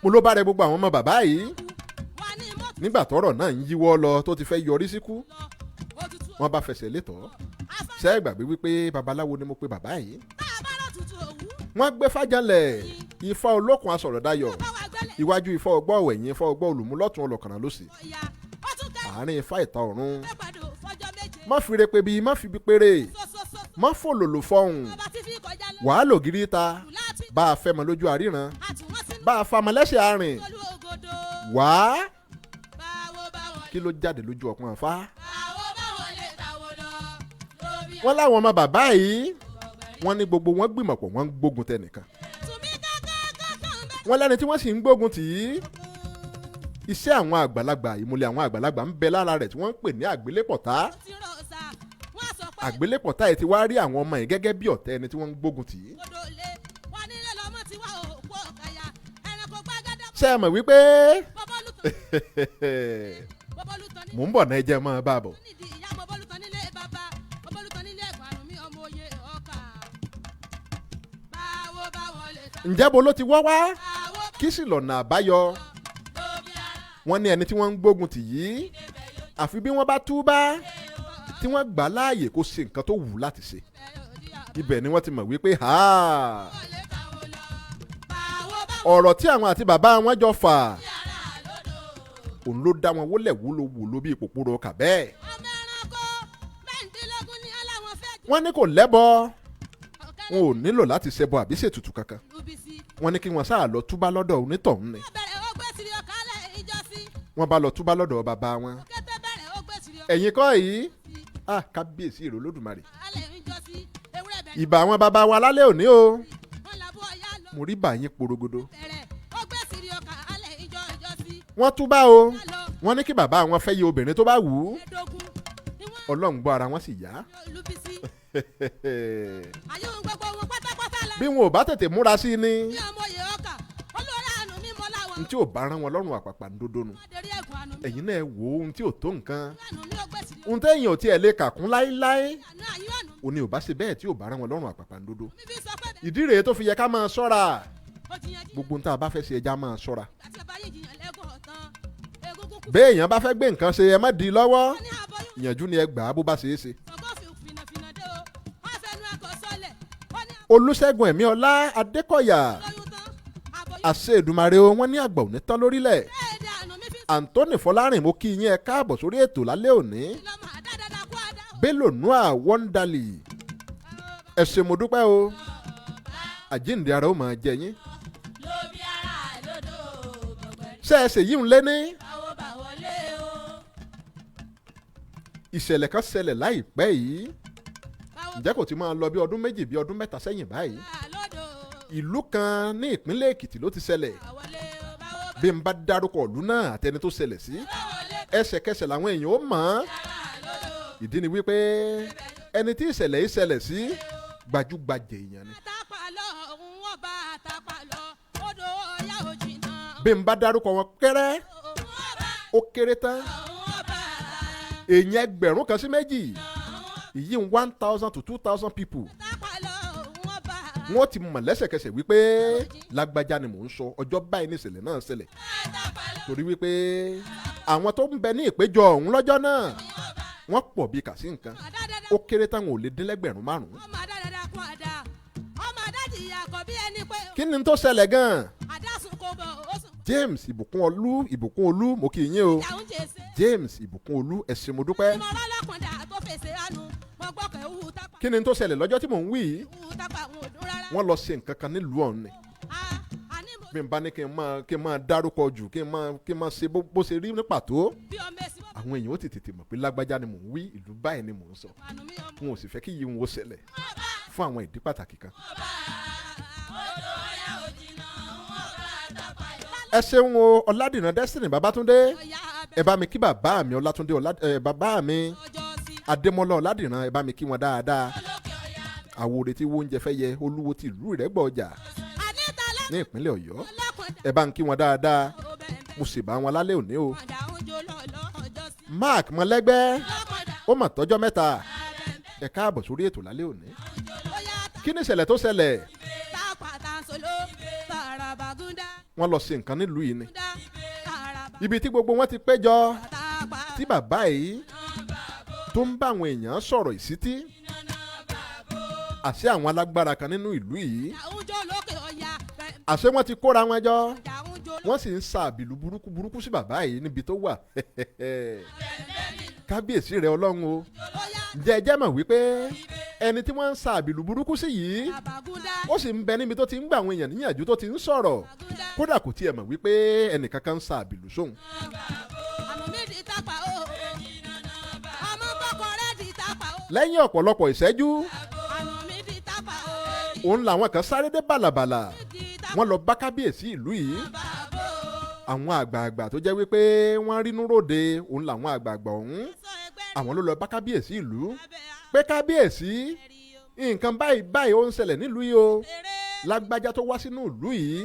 mo ló bá rẹ gbogbo àwọn ọmọ bàbá yìí nígbà tọ́rọ̀ náà ń yíwọ́ lọ tó ti fẹ́ yọrí síkú wọ́n bá fẹsẹ̀ létọ́. ṣé ẹ gbàgbé wípé babaláwo ni mo pe bàbá yìí. wọ́n gbé fájànlẹ̀ ifá olókun asọ̀rọ̀dayọ̀ iwájú ifá ọgbọ́ ọ̀wẹ̀yìn ifá ọgbọ́ olùmúlọ́tún ọlọ́kànrán lọ́sì àárín ifá ìta ọ̀run. má fi re pebi má fi bi péré má fòlòlò fọhùn wàá lò gírí ta bá a fẹ́ mọ lójú àríran bá a fa mọ lẹ́sẹ̀ àárín wàá kí ló jáde lójú ọpọ́n Ifá. wọ́n láwọn ọmọ bàbá yìí wọ́n ní gbogbo wọn gbìmọ̀ pọ̀ wọ́n ń gbógun tẹnìkan. wọ́n lẹ́ni tí wọ́n sì ń gbógun tì í iṣẹ́ àwọn àgbàlagbà ìmùlẹ̀ àwọn àgbàlagbà ń bẹ lára rẹ̀ tí wọ́n ń pè ní àgbélépọ̀tá. àgbélépọ̀tá yìí ti wá rí àwọn ọmọ yìí gẹ́gẹ́ bí ọ̀tá ẹni tí wọ́n ń gbógun tì í. ṣé ẹ mọ̀ wípé mò ń bọ̀ náà ẹ jẹ́ mọ́ ẹ bá bọ̀. ǹjẹ́ bo ló ti wọ́ wá kí sì lọ́nà àbáyọ. wọ́n ní ẹni tí wọ́n ń gbógun tì yìí àfi bí wọ́n bá túbá tí wọ́n gbà láàyè kó ṣe nǹkan tó wù láti ṣe. ibẹ̀ ni wọ́n ti mọ̀ wípé ọ̀rọ̀ tí àwọn àti bàbá wọn jọ fà òun ló dá wọn wólẹ̀ wúlò bí ìpòpòrò kà bẹ́ẹ̀. wọ́n ní kò lẹ́bọ wọn ò nílò láti ṣẹbọ àbí ṣètùtù kankan. wọ́n ní kí wọ́n sáà lọ túbá lọ́dọ̀ onítọ̀hún ni. wọ́n bá lọ túbá lọ́dọ̀ bàbá wọn. ẹ̀yin kọ́ yìí kábíyèsí èrò Olódùmarè. ìbà àwọn bàbá wa lálẹ́ òní o mo rí bàyín porogodo. wọ́n túbá o wọ́n ní kí bàbá wọn fẹ́ yẹ obìnrin tó bá wù ú. Ọlọ́run gbọ́ ara wọn sì yá. bí wọn ò bá tètè múra sí ni n tí ò bá rán wọn lọ́rùn àpàpà ń dodo nu. ẹ̀yin náà wò ó ohun tí ò tó nǹkan ohun tẹ́yìn ò tiẹ̀ lè kàkún láéláé òní ò bá ṣe bẹ́ẹ̀ tí ò bá rán wọn lọ́rùn àpàpà ń dodo. ìdí rèé tó fi yẹ ká máa ṣọ́ra gbogbo nta bá fẹ́ ṣe ẹja máa ṣọ́ra. béèyàn bá fẹ́ gbé nǹkan ṣe ẹ má di lọ́wọ́ ìyànjú ni ẹ gbà á bó bá ṣe é ṣe. Olúṣẹ́gun Ẹ̀míọlá Adékọ̀yà àṣẹ Èdùmàrè o wọ́n ní àgbà òní tán lórílẹ̀. Anthony Fọlárìn mo kí yín ẹ káàbọ̀ sórí ètò lálẹ́ òní. Bello Noah Wonderly ẹ ṣé mo dúpẹ́ o àjíǹde ara ó máa jẹ yín. ṣé ẹ ṣèyí ń lé ní. ìṣẹ̀lẹ̀ kan ṣẹlẹ̀ láìpẹ́ yìí ǹjẹ́ kò ti máa lọ bí ọdún méjì bí ọdún mẹ́ta sẹ́yìn báyìí. ìlú kan ní ìpínlẹ̀ Èkìtì ló ti ṣẹlẹ̀. bí n bá dárúkọ ìlú náà àtẹni tó ṣẹlẹ̀ sí ẹsẹ̀kẹsẹ̀ làwọn èèyàn ó mọ̀ ọ́n. ìdí ni wípé ẹni tí ìṣẹ̀lẹ̀ yìí ṣẹlẹ̀ sí gbajúgbajà èèyàn ni. bí n bá dárúkọ wọn kẹ́rẹ́ ó kéré tán èèyàn ẹgbẹ̀rún kan sí méjì ìyí 1,000 to 2,000 people wọ́n ti mọ̀ lẹ́sẹ̀kẹsẹ̀ wípé lágbájá ni mò ń sọ ọjọ́ báyìí ní ìṣẹ̀lẹ̀ náà ṣẹlẹ̀ torí wípé àwọn tó ń bẹ ní ìpéjọ ọ̀hún lọ́jọ́ náà wọ́n pọ̀ bí kà sí nǹkan ó kéré táwọn ò lè dín lẹ́gbẹ̀rún márùn-ún. kí ni tó ṣẹlẹ̀ gan-an? James ìbùkún olú mo kí yín o James ìbùkún olú ẹ ṣé mo dúpẹ́. kí ni tó ṣẹlẹ̀ lọ́jọ́ tí mò ń wí yìí? wọ́n lọ ṣe nǹkan kan nílùú ọ̀hún ni. bí n bá ní kí n máa dárúkọ jù kí n máa ṣe bó ṣe rí ní pàtó àwọn èèyàn ó ti tètè mọ̀ pé lágbájá ni mò ń wí ìlú báyìí ni mò ń sọ. wọn ò sì fẹ́ kí yìí ń wo ṣẹlẹ̀ fún àwọn ìdí pàtàkì kan. ẹ ṣeun o Ọládìran Destiny Babátúndé ẹ bá mi kí bàbá mi Ọlátúndé bàbá mi Adémọ́lá Ọládìran ẹ bá mi kí wọn dáadáa. àwòrán tí wọ́n ń jẹ fẹ́ yẹ olúwo ti ìlú Ìrẹ́gbọ̀ ọjà ní ìpínlẹ̀ Ọ̀yọ́ ẹ bá ń kí wọn dáadáa mo sì bá wọn lálẹ́ òní o. Mark Mọ́lẹ́gbẹ́ ó mà tọ́jọ́ mẹ́ta ẹ káàbọ̀ sórí ètò lálẹ́ òní. kí ni ìṣẹ̀lẹ̀ tó ṣẹlẹ̀? wọ́n lọ ṣe nǹkan nílùú yìí ni ibi tí gbogbo wọn ti péjọ tí bàbá yìí tó ń bá àwọn èèyàn sọ̀rọ̀ ìsítí àṣé àwọn alágbára kan nínú ìlú yìí àṣé wọ́n ti kóra wọn jọ wọ́n sì ń sa àbìlú burúkú sí bàbá yìí níbi tó wà. kábíyèsí rẹ Ọlọ́run o ǹjẹ́ ẹ jẹ́ mọ̀ wípé ẹni tí wọ́n ń sa àbìlú burúkú sí yìí ó sì ń bẹ níbi tó ti ń gbà àwọn èèyàn níyànjú tó ti ń sọ̀rọ̀ kódà kò tiẹ̀ mọ̀ wípé ẹnìkankan ń sa àbìlú sóhun. lẹ́yìn ọ̀pọ̀lọpọ̀ ìṣẹ́jú òun làwọn kan sáré dé bàlàbàlà wọ́n lọ bá kábíyèsí ìlú yìí. àwọn àgbààgbà tó jẹ́ wípé wọ́n rínú ròde òun làwọn àgbààgbà ọ̀hún. àwọn ló lọ bá kábíyèsí ìlú pé kábíyèsí nǹkan báyìí ó ń ṣẹlẹ̀ nílùú yìí o. lágbájá tó wá sínú ìlú yìí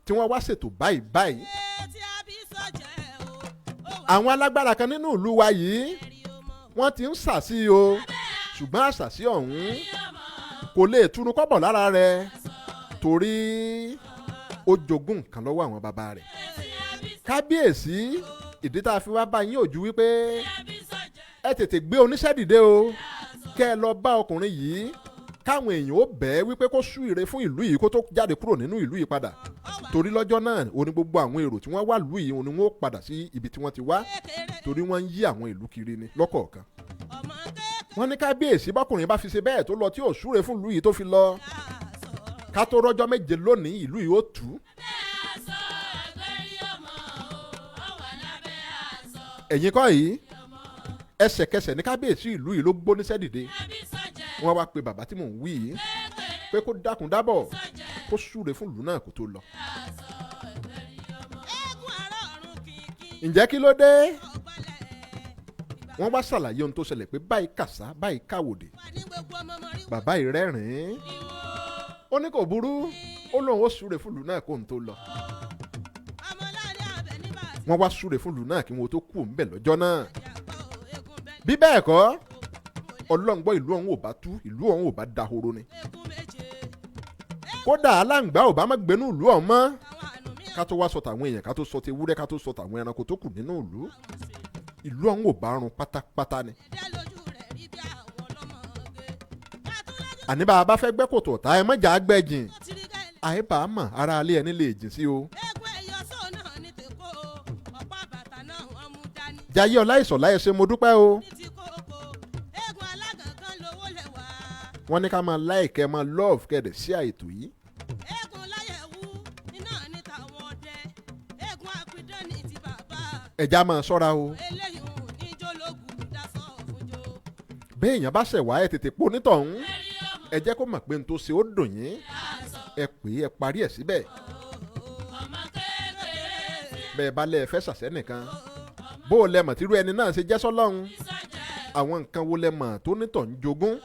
tí wọ́n wá ṣètò báyìí. àwọn alágbára kan nínú ìlú wa yìí wọ́n ti ń ṣàṣì o ṣùgbọ́n àṣàṣì ọ̀hún kò lè túnú kọ́bọ̀ lára rẹ̀ torí ó jogún nǹkan lọ́wọ́ àwọn bàbá rẹ̀. kábíyèsí ìdí tá a fi wá bá yín ò ju wípé ẹ tètè gbé oníṣẹ́ dìde o kẹ́ ẹ lọ bá ọkùnrin yìí káwọn èèyàn ó bẹ̀ẹ́ wípé kó sú ire fún ìlú yìí kó tó jáde kúrò nínú ìlú yìí padà torí lọ́jọ́ náà òní gbogbo àwọn èrò tí wọ́n wá lù yìí òní wọ́n ó padà sí ibi tí wọ́n ti wá torí wọ́n ń yí àwọn ìlú kiri ni lọ́kọ̀ọ̀kan. wọ́n ní kábíyèsí bọ́kùnrin bá fi ṣe bẹ́ẹ̀ tó lọ tí ò súre fún ìlú yìí tó fi lọ ká tó rọ́jọ́ méje lónìí ìlú yìí ó tú. ẹ̀yin kọ́ yìí ẹsẹ̀kẹsẹ̀ ní kábíyèsí ìlú yìí ló gbóníṣẹ́ dìde wọ́n wá pe bàbá tí mò ń wí yìí pé kó dákun dábọ̀ kó súre fún ìlú náà kó tó lọ. ǹjẹ́ kí ló dé? wọ́n wá ṣàlàyé ohun tó ṣẹlẹ̀ pé báyìí kàṣá báyìí káwòdì. bàbá yìí rẹ́rìn-ín ó ní kò burú ó lóun ó súre fún ìlú náà kó tó lọ. wọ́n wá súre fún ìlú náà kí wọ́n tó kú ńbẹ̀ lọ́jọ́ náà. bí bẹ́ẹ̀ kọ́ ọlọ́ngbọ́ ìlú ọ̀hún ò bá tú ìlú ọ̀hún ò bá dahoro ni. kódà aláǹgbá ò bá má gbénú ìlú ọ̀hún mọ́ ká tó wá sọ tàwọn èèyàn ká tó sọ ti ewúrẹ́ ká tó sọ tàwọn ẹranko tó kù nínú ìlú ọ̀hún ò bá run pátápátá ni. àní bá a bá fẹ́ gbẹ́ kòtò ọ̀tá ẹ mọ́jà gbẹ́jìn àìbá mọ̀ ara alẹ́ ẹni lè jìn sí o. jayé ọlá ìsọ̀lá ẹ ṣé mo dúpẹ́ o. wọ́n ní ká máa like máa love kẹ́dẹ̀ sí àìtò yìí. ẹja máa ṣọ́ra o. béèyàn bá ṣẹ̀ wá ẹ tètè po nítọ̀hún ẹ jẹ́ kó mọ̀ pé n tó ṣe ó dùn yín ẹ pè é ẹ parí ẹ̀ síbẹ̀. bẹ́ẹ̀ bá lẹ́ ẹ fẹ́ ṣàṣẹ́ nìkan bó o lẹ́mọ̀ tírú ẹni náà ṣe jẹ́ sọ́lọ́run àwọn nǹkan wo lẹ́mọ̀ tó nítọ̀ ń jogún.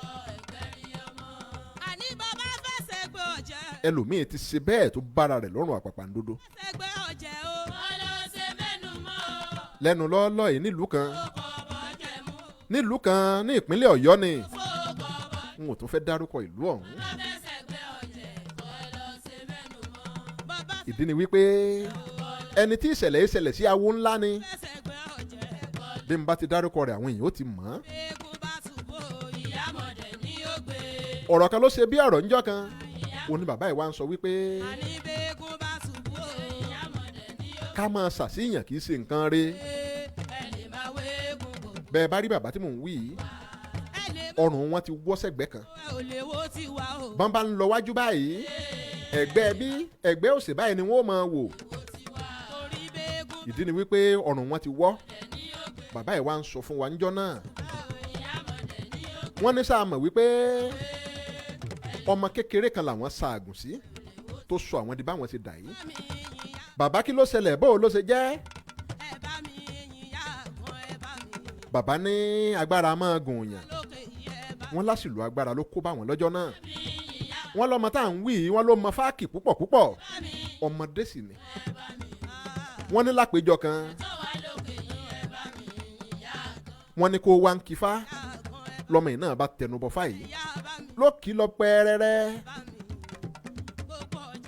ẹlòmíì ti ṣe bẹ́ẹ̀ tó bára rẹ̀ lọ́rùn àpàpàǹdodo. lẹ́nu lọ́ọ́lọ́ yìí nílùú kan ní ìpínlẹ̀ Ọ̀yọ́ ni n ò tún fẹ́ dárúkọ ìlú ọ̀hún. ìdí ni wípé ẹni tí ìṣẹ̀lẹ̀ yìí ṣẹlẹ̀ sí awo ńlá ni bí n bá ti dárúkọ rẹ̀ àwọn èèyàn ó ti mọ̀ ọ́. ọ̀rọ̀ kan ló ṣe bí ọ̀rọ̀ ńjọ́ kan òun ni bàbá yìí wá ń sọ wípé ká máa ṣàṣìyàn kì í ṣe nǹkan rí. bẹ́ẹ̀ bá rí bàbá tí mò ń wí yìí ọrùn wọn ti wọ́ sẹ́gbẹ́ kan bọ́n bá ń lọ wájú báyìí ẹgbẹ́ òsè báyìí ni wọ́n máa wò. ìdí ni wípé ọrùn wọn ti wọ́. bàbá yìí wá ń sọ fún wa níjọ́ náà wọ́n ní sáà mọ̀ wípé ọmọ kékeré kan làwọn ṣaàgùn sí tó sọ àwọn di báwọn ti dà yìí. bàbá kí ló ṣẹlẹ̀ bó ló ṣe jẹ́. bàbá ní agbára máa gùn yàn wọ́n lásìlò agbára ló kó báwọn lọ́jọ́ náà. wọ́n lọ́mọ tá à ń wí wọ́n ló mọ fáàkì púpọ̀ ọmọdé sì ni. wọ́n ní lápéjọ kan wọ́n ní kó wá ń kífá lọ́mọ yìí náà bá tẹnubọ fáyìí ló kì í lọ pẹ́ẹ́rẹ́rẹ́.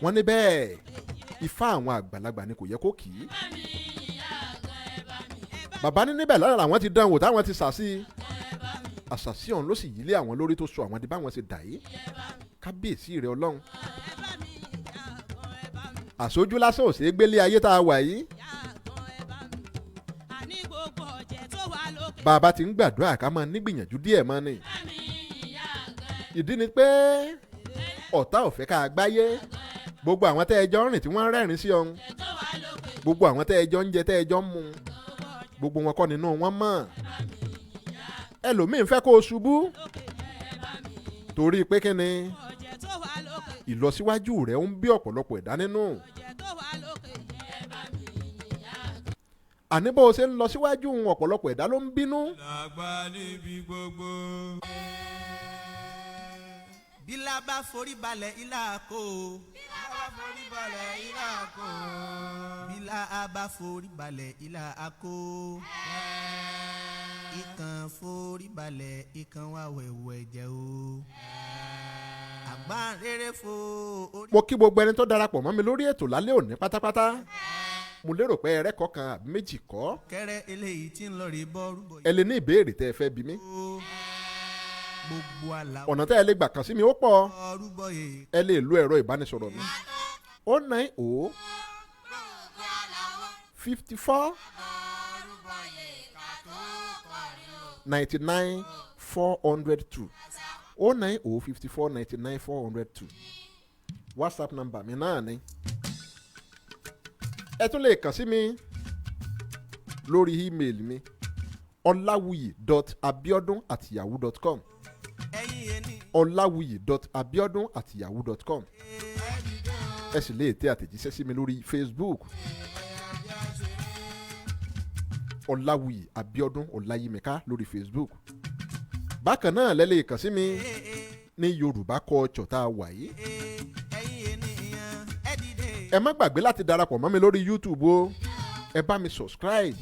wọ́n ní bẹ́ẹ̀ ifá àwọn àgbàlagbà ni kò yẹ kó kì í. bàbá ní níbẹ̀ lára làwọn ti dánwò táwọn ti sàsí. àṣàsí ọ̀hún ló sì yílé àwọn lórí tó sọ àwọn di báwọn ṣe dà yìí. kábíyèsí rẹ̀ ọlọ́run. àṣojú lásán ò ṣeé gbélé ayé tá a wà yìí. bàbá ti ń gbàdúrà ká máa nígbìyànjú díẹ̀ mọ́ ni. ìdí ni pé ọ̀tá ò fẹ́ ká gbáyé. gbogbo àwọn tẹ́ ẹ jọ ń rìn tí wọ́n rẹ́rìn sí ọ̀hún. gbogbo àwọn tẹ́ ẹ jọ ń jẹ tẹ́ ẹ jọ ń mu. gbogbo wọn kọ́ nínú wọn mọ̀. ẹlòmíín fẹ́ kó o ṣubú torí pé kí ni ọ̀jẹ̀ tó wà lókè ìlọsíwájú rẹ̀ ń bí ọ̀pọ̀lọpọ̀ ẹ̀dá nínú. ọ̀jẹ̀ tó wà lókè ẹ bá mi yìnyín àgbà. àní bó o ṣe ń lọ síwájú ọ̀pọ̀lọpọ̀ ẹ̀dá ló ń bínú. làgbà níbi gbogbo. bílà bá forí balẹ̀ ilà kó. bílà bá forí balẹ̀ ilà kó. bílà bá forí balẹ̀ ilà kó. ìkàn forí balẹ̀ ìkàn wà wẹ̀wẹ̀ jẹ́ o. àgbà rere fo. mo kí gbogbo ẹni tó darapọ̀ mọ́ mi lórí ètò lálẹ́ òní pátápátá. mo lérò pé ẹrẹ́kọ̀ọ́ kan àbí méjì kọ́. kẹrẹ eléyìí tí ń lọ rí bọ́ọ̀rù bọ̀ ẹ lè ní ìbéèrè tẹ́ ẹ fẹ́ bí mi. gbogbo àlà ọ̀nà tẹ́ ẹ lè gbà kàn sí mi ó pọ̀. bọ́ọ̀rù bọ̀ yìí. ẹ lè lo ẹ̀rọ ìbánisọ̀rọ̀ mi. 090 54 99 402 090 54 99 402 WhatsApp number mi náà ni. ẹ tún lè kàn sí mi lórí email mi olawuyi.abiodun@yahoo.com ẹ̀yin ẹni. olawuyi.abiodun@yahoo.com ẹ sì lè tẹ àtẹ̀jíṣẹ́ sí mi lórí Facebook ọláwùyí abiodun ọláyímẹká lórí Facebook. bákan náà lẹ lè kàn sí mi ní Yorùbá Culture tá a wà yìí. ẹ̀yin ènìyàn ẹ dìde. ẹ má gbàgbé láti darapọ̀ mọ́ mi lórí YouTube o. ẹ bá mi subscribe.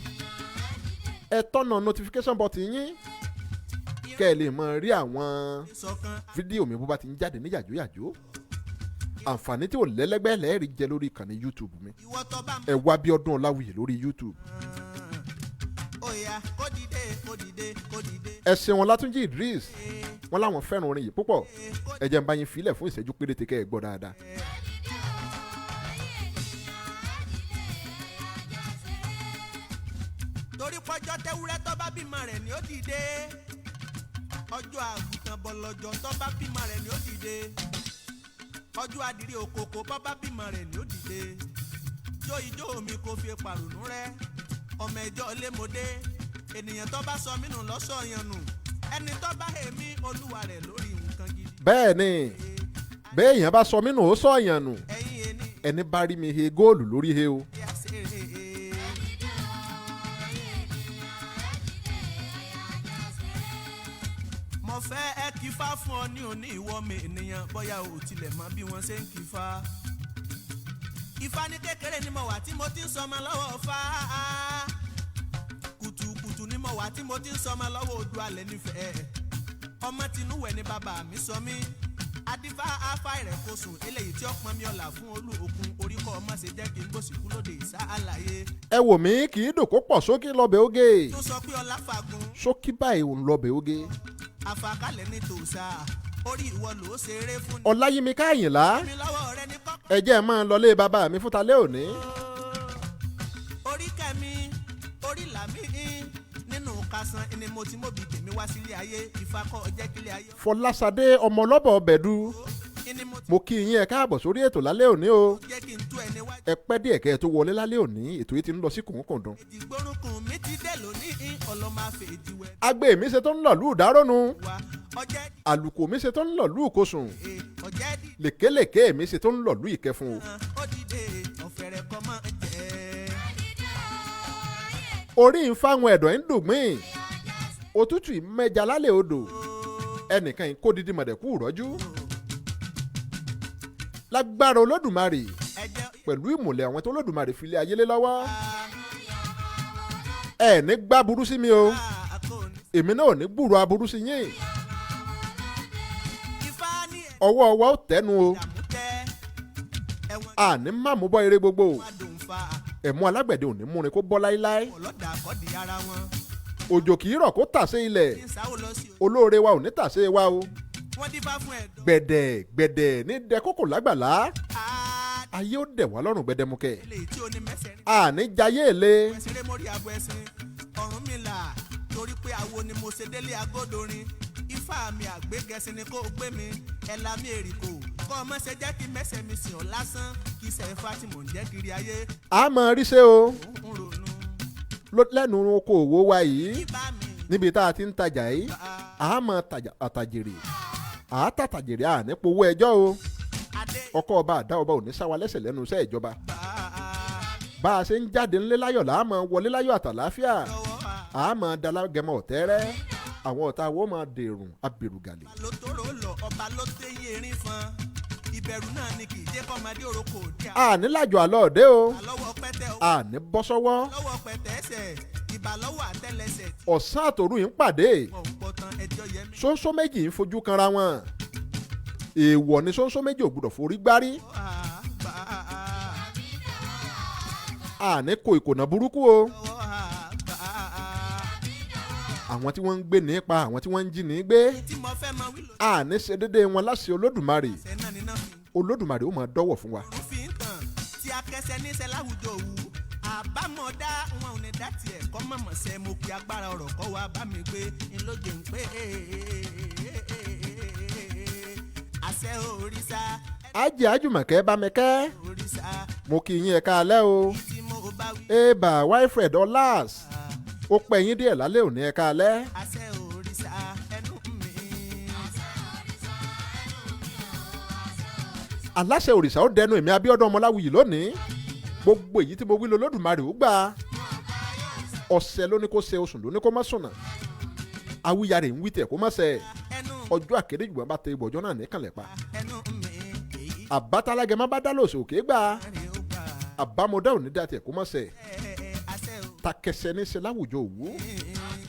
ẹ tọ́nà notification button yín kẹ́ ẹ lè máa rí àwọn sọ̀kan fídíò mi bó bá ti ń jáde ní yàjóyàjó. àǹfààní tí ò lẹ́lẹ́gbẹ́ lẹ́ẹ̀rí jẹ lórí ìkànnì YouTube mi. ìwọ tó bá ẹ wá Bíọ́dún Ọláwùyí lórí YouTube. Oya kó dìde kó dìde kó dìde. ẹ ṣeun Ọlátúnjí Idris wọn láwọn fẹ́ràn orin yìí púpọ̀. ẹ jẹ́ n bá yín filẹ̀ fún ìṣẹ́jú péréte kẹ́ ẹ gbọ́ dáadáa. torí pọ́jọ́ tẹ́wúrẹ́ tó bá bímọ rẹ̀ ni ó dìde. ọjọ́ àgùntàn bọ̀lọ́jọ́ tó bá bímọ rẹ̀ ni ó dìde. ọjọ́ adìrí òkòkò bọ́ bá bímọ rẹ̀ ni ó dìde. jó ijó mi kò fi pàrònú rẹ. ọmọ ẹjọ́ lémodé ènìyàn tó bá sọ mí nù lọ́sọ̀ yan nù. ẹni tó bá èmi olúwa rẹ̀ lórí nǹkan gidi. bẹ́ẹ̀ ni béèyàn bá sọ mí nù ó sọ èèyàn nù. ẹ̀yin ẹni ẹni bá rí mi he góòlù lórí he o. bí a ṣe rè é. mo fẹ́ ẹ kí fá fún ọ ní òní ìwọ mi ènìyàn bóyá o tilẹ̀ mọ bí wọ́n ṣe ń kí fá. Ifá ní kékeré ni mo wà tí mo ti ń sọmọ lọ́wọ́ fá. kùtùkùtù ni mo wà tí mo ti ń sọmọ lọ́wọ́ odò alẹ́ nífẹ̀ẹ́. ọmọ tinúwẹ̀ ni bàbá mi sọ mí. adífá afá rẹ̀ kò sùn eléyìí tí ó pọn mi ọ̀la fún olú òkun oríkọ́ ọmọ ṣe jẹ́ kí n gbòsìkú lóde ìsá àlàyé. ẹ wò mí kì í dòkó pọ̀ sókè lọ́bẹ̀ oge. tó sọ pé ọlá fagun sókí báyìí òun lọ́bẹ̀ oge. àfàkálẹ̀ ní tòṣà orí ìwọ ló ṣeré fún Ọláyímíká Àyìnlá mi lọ́wọ́ rẹ ní kọ́kọ́. ẹ jẹ́ ẹ máa lọlé bàbá mi fún talẹ́ òní. orí kẹ́mi orí làmí nínú kásán ni mo ti mọ̀bí tèmi wá sílé ayé ìfakọ̀ jẹ́ kílé ayé. Fọláṣadé ọmọ ọlọ́bọ̀ ọbẹ̀dù ni mo ti mo kí yín ẹ káàbọ̀ sórí ètò lálẹ́ òní o. jẹ́ kí n tú ẹni wá. ẹ pẹ́ díẹ̀ kẹ́ ẹ tó wọlé lálẹ́ òní ètò yìí ti ń lọ sí kùnkùndùn. ìgbórúnkùn mi ti dé lónìí ọlọ́mọ àfẹ́jì wẹ̀. agbe mi ṣe tó ń lọ lù dárónú. wá ọjẹ́ àlùkò mi ṣe tó ń lọ lù kosùn. ọjẹ́ dì lèkélèké mi ṣe tó ń lọ lù ìkẹfun o. ó dìde ọ̀fẹ́rẹ́ kọ́ máa jẹ́. orí ń fáwọn ẹ̀dọ̀ ń dùgbìn. òtútù ìmẹ́ja lálẹ́ odò. ẹnìkan kó dídí mọ̀dẹ̀kú rọ́jú. lágbára olódùmarè ẹ̀jẹ̀ pẹ̀lú ìmùlẹ̀ àwọn tó olódùmarè fi lé ayé lé lọ́wọ́. ẹ ní gbá burú sí mi o. àkóní. èmi náà ò ní gbúrò aburú sí yín. Ifá ní ọwọ́ ọwọ́ ó tẹ́nu o. ẹ̀dàmútẹ́ ẹ̀wọ̀n àní má mú bọ́ eré gbogbo. wá dùn fa ẹ̀mú alágbẹ̀dẹ ò ní múrin kó bọ́ láíláí. ọlọ́dà àkọ́dì ara wọn. òjò kì í rọ̀ kó tàsé ilẹ̀. ní sáwó lọ sí olóore wa ò ní tàsé wa o. wọ́n dífá fún ẹ̀dọ́. gbẹ̀dẹ̀ gbẹ̀dẹ̀ ní dẹkókò lágbàlá. ayé ó dẹ̀ wá lọ́rùn gbẹdẹmukẹ́. àdìlẹ̀ tí ó ní mẹ́sẹ̀ rí. àní jayé èlé. ẹ̀sìnrẹ́ mórí abo ẹ̀sìn ọ̀run mi là torí pé àwo ni mo ṣe délé agódorin. Ifá mi àgbégẹ̀sìn ni kò gbé mi ẹ̀la mi èrìkò kọ́ ọmọ ṣe jẹ́ kí mẹ́sẹ̀ mi sìn ọ́ lásán kí iṣẹ́ Ifá tí mò ń jẹ́ kiri ayé a mọ̀ rí ṣe o. ń ronú. lẹ́nu okòòwò wa yìí Ibà mi níbi tá a ti ń tajà yìí bá a mọ̀ àtàjèrè. àátàtàjèrè ànípowó ẹjọ́ o adé ọkọ ọba àdá ọba ò ní sáwa lẹ́sẹ̀ lẹ́nu iṣẹ́ ìjọba bá bá a ṣe ń jáde ńlé láyọ̀ là á máa wọlé láyọ̀ àtàláfíà lọ́wọ́ à á máa dalágẹmọ ọ̀tẹ́rẹ́ àwọn ọ̀tá wo máa dèrùn abèrùgàlè. ló tóró lọ ọba ló téyín erin fan ìbẹ̀rù náà ni kì í jẹ́ kọ́mọdé òrokò òde ànílájọ àlọ́ òde o àlọ́wọ́ pẹ́tẹ́ o àní bọ́ sọ́wọ́ lọ́wọ́ pẹ́tẹ́ ẹsẹ̀ ìbàlọ́wọ́ àtẹ́lẹsẹ̀ tí ọ̀sán àtòru yìí ń pàdé wọn ò gbọ́ tán ẹjọ́ yẹmí. ṣóńṣó méjì ń fojú kanra wọn èèwọ̀ ni ṣóńṣó méjì ò gbọdọ̀ forí gbárí àní kò ìkònà burúkú o àwọn tí wọ́n ń gbé nípa àwọn tí wọ́n ń jí ní gbé tí mo fẹ́ máa wí lò àní ṣe déédéé wọn láṣẹ olódùmarè ṣẹ́ náà níná fi olódùmarè ó máa dọ́wọ̀ fún wa. fi ń tàn tí akẹ́sẹ́ níṣẹ́ láwùjọ òwú àbámọ̀dá wọn ò ní dá tiẹ̀ kọ́ mọ̀mọ́ sẹ́ mo pe agbára ọ̀rọ̀ kọ́ wa bá mi gbé ńlódì ń pé àṣẹ òrìṣà ajé àjùmọ̀kẹ́ bá mi kẹ́ òrìṣà mo kí yín ẹ̀ka alẹ́ o tí mo bá wí eba wilfred ọlás ó pẹ́ yín díẹ̀ lálẹ́ òní ẹ̀ka alẹ́ àṣẹ òrìṣà ẹnu mi. aláṣẹ òrìṣà ó dẹnu èmi abíọ́dún ọmọláwuyì lónìí gbogbo èyí tí mo wí lolódùmarè ó gbà ọ̀sẹ̀ ló ní kó ṣe oṣù ló ní kó má sùnà awíyarè ń wí tẹ̀ kó má ṣe ẹnu ọjọ́ àkéde jùlọ bá tẹ ibọ̀jọ́ náà níkànlẹ̀ pa ẹnu mi èyí àbátalágẹ má bá dá lòsì òkè gbà rẹ̀ ó gbà àbámọ̀dá ò ní dá tiẹ̀ kó má ṣe àṣẹ takẹsẹ ní í ṣe láwùjọ òwú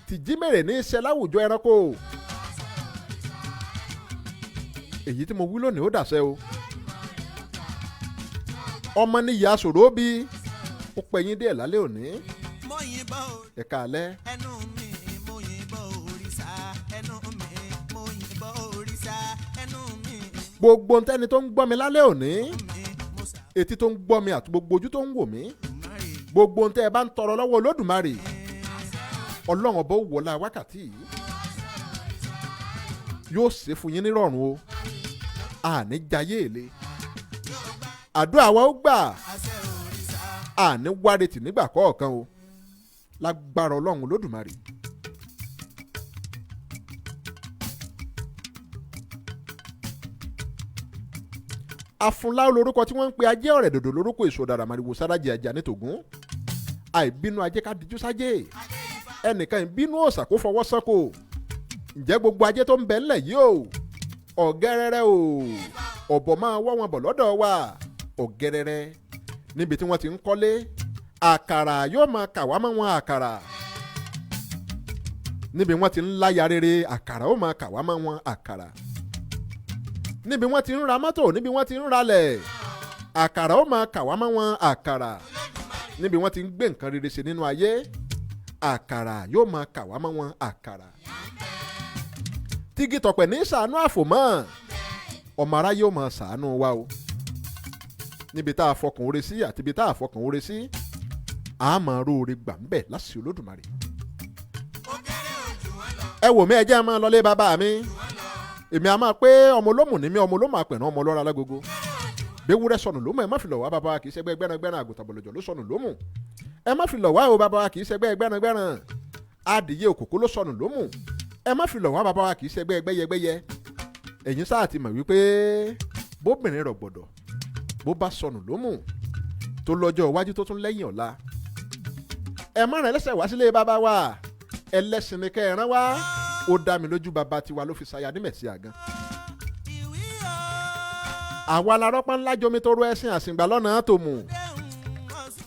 tìjímèrè ní í ṣe láwùjọ ẹranko èyí tí mo wí lónìí ó dàṣẹ o ọmọ ní ìyá sòrò bí ó pẹ̀yìn díẹ̀ lálẹ́ òní mo yìnbọn o. ẹ̀ka alẹ́ ẹnu mi mo yìnbọn òrìṣà ẹnu mi mo yìnbọn òrìṣà ẹnu mi gbogbo ntẹ́ni tó ń gbọ́ mi lálẹ́ òní mo sà etí tó ń gbọ́ mi àti gbogbo ojú tó ń wò mí márì gbogbo ntẹ́ ẹ bá ń tọrọ lọ́wọ́ olódùmarè ọlọ́run ọba ó wọlá wákàtí yìí yóò ṣe fún yín nírọ̀rùn o àní jayé èlé àdúrà wa ó gbà àṣẹ òrìṣà àní wárètì nígbà kọ̀ọ̀kan o lágbára ọlọ́run olódùmarè. Afúnláwọ̀ lorúkọ tí wọ́n ń pe ajé ọ̀rẹ́ dòdò lórúkọ èso ọ̀dàrà màrìwò sárájì ajá nítògún àìbínú ajé ká dijú sájé ẹnìkan ìbínú òòsà kó fọwọ́ sọ́kò ǹjẹ́ gbogbo ajé tó ń bẹ ńlẹ̀ yìí o ọ̀gẹ́rẹ́rẹ́ o ọ̀bọ̀ máa wọ́ wọn bọ̀ lọ́dọ̀ wa ọ̀gẹ́rẹ́rẹ́ níbi tí wọ́n ti ń kọ́lé àkàrà yóò máa kà wá mọ́ wọn àkàrà níbi wọ́n ti ń láya rere àkàrà ó máa kà wá mọ́ wọn àkàrà níbi wọ́n ti ń ra mọ́tò níbi wọ́n ti ń ralẹ̀ àkàrà ó máa kà wá mọ́ wọn àkàrà níbi wọ́n ti ń gbé nǹkan rere ṣe nínú ayé àkàrà yóò máa kà wá mọ́ wọn àkàrà tígi tọ̀pẹ̀ ní ṣàánú àfòmọ́ ọmọ aráyé ó máa ṣàánú wa o níbi tá a fọkàn oore sí àti ibi tá a fọkàn oore sí a máa róore gbà ń bẹ̀ láṣẹ olódùmarè. ẹ wò mí ẹ jẹ́ máa lọlé bàbá mi èmi a máa pé ọmọ olómù ní mi ọmọ olómù àpẹ̀rẹ̀ ọmọ ọlọ́ra alágogo béwúrẹ́ sọnù lómù ẹ má fi lọ̀ wá bàbá wa kì í ṣẹgbẹ́ gbẹ́rangbẹ́ran àgùntàn bọ̀lọ̀jọ̀ ló sọnù lómù ẹ má fi lọ̀ wá o bàbá wa kì í ṣẹgbẹ́ gbẹ́rangbẹ́ran adìyẹ òkòkò ló sọnù lómù ẹ má fi lọ̀ wá bàbá wa kì í ṣẹgbẹ́ gbẹ́yẹgbẹ́yẹ ẹ̀yin sáà ti mọ̀ wípé bóbìnrin rọ̀gbọ̀dọ̀ bó bá sọnù lómù tó lọ́jọ́ iwájú tó tún lẹ́yìn ọ̀la ẹ má rìn ẹlẹ́sẹ̀ wá sílé bàbá wa ẹlẹ́sìn ni kẹ́ ẹ rán wá ó dá mi lójú bàbá tiwa ló fi ṣaya ní mẹ̀sí àgán. àwa la rọ́pá ńlá jomi tó rọ ẹṣin àsìngbà lọ́nà tó mù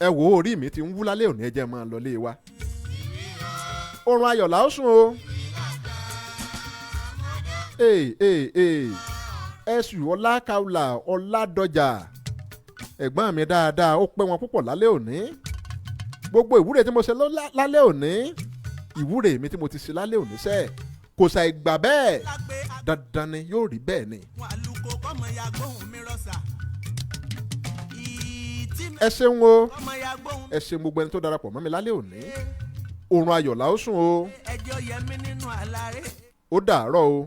ẹ wò ó orí mi ti ń wú lálẹ́ òní ẹjẹ́ máa lọ lé wa. oorun ayọ̀ là ó sùn o. ẹ̀sùn ọlákàwùlà ọládọjà ẹ̀gbọ́n mi dáadáa ó pẹ́ wọn púpọ̀ lálẹ́ òní gbogbo ìwúre tí mo ṣe lálẹ́ òní ìwúre mi tí mo ti ṣe lálẹ́ òní sẹ́ẹ̀ kò ṣàì gbà bẹ́ẹ̀ dandan ni yóò rí bẹ́ẹ̀ ni. ẹ ṣeun o ẹ ṣeun gbogbo ẹni tó darapọ̀ mọ́ mi lálẹ́ òní oorun ayọ̀ la ó sùn o ó dàárọ̀ o.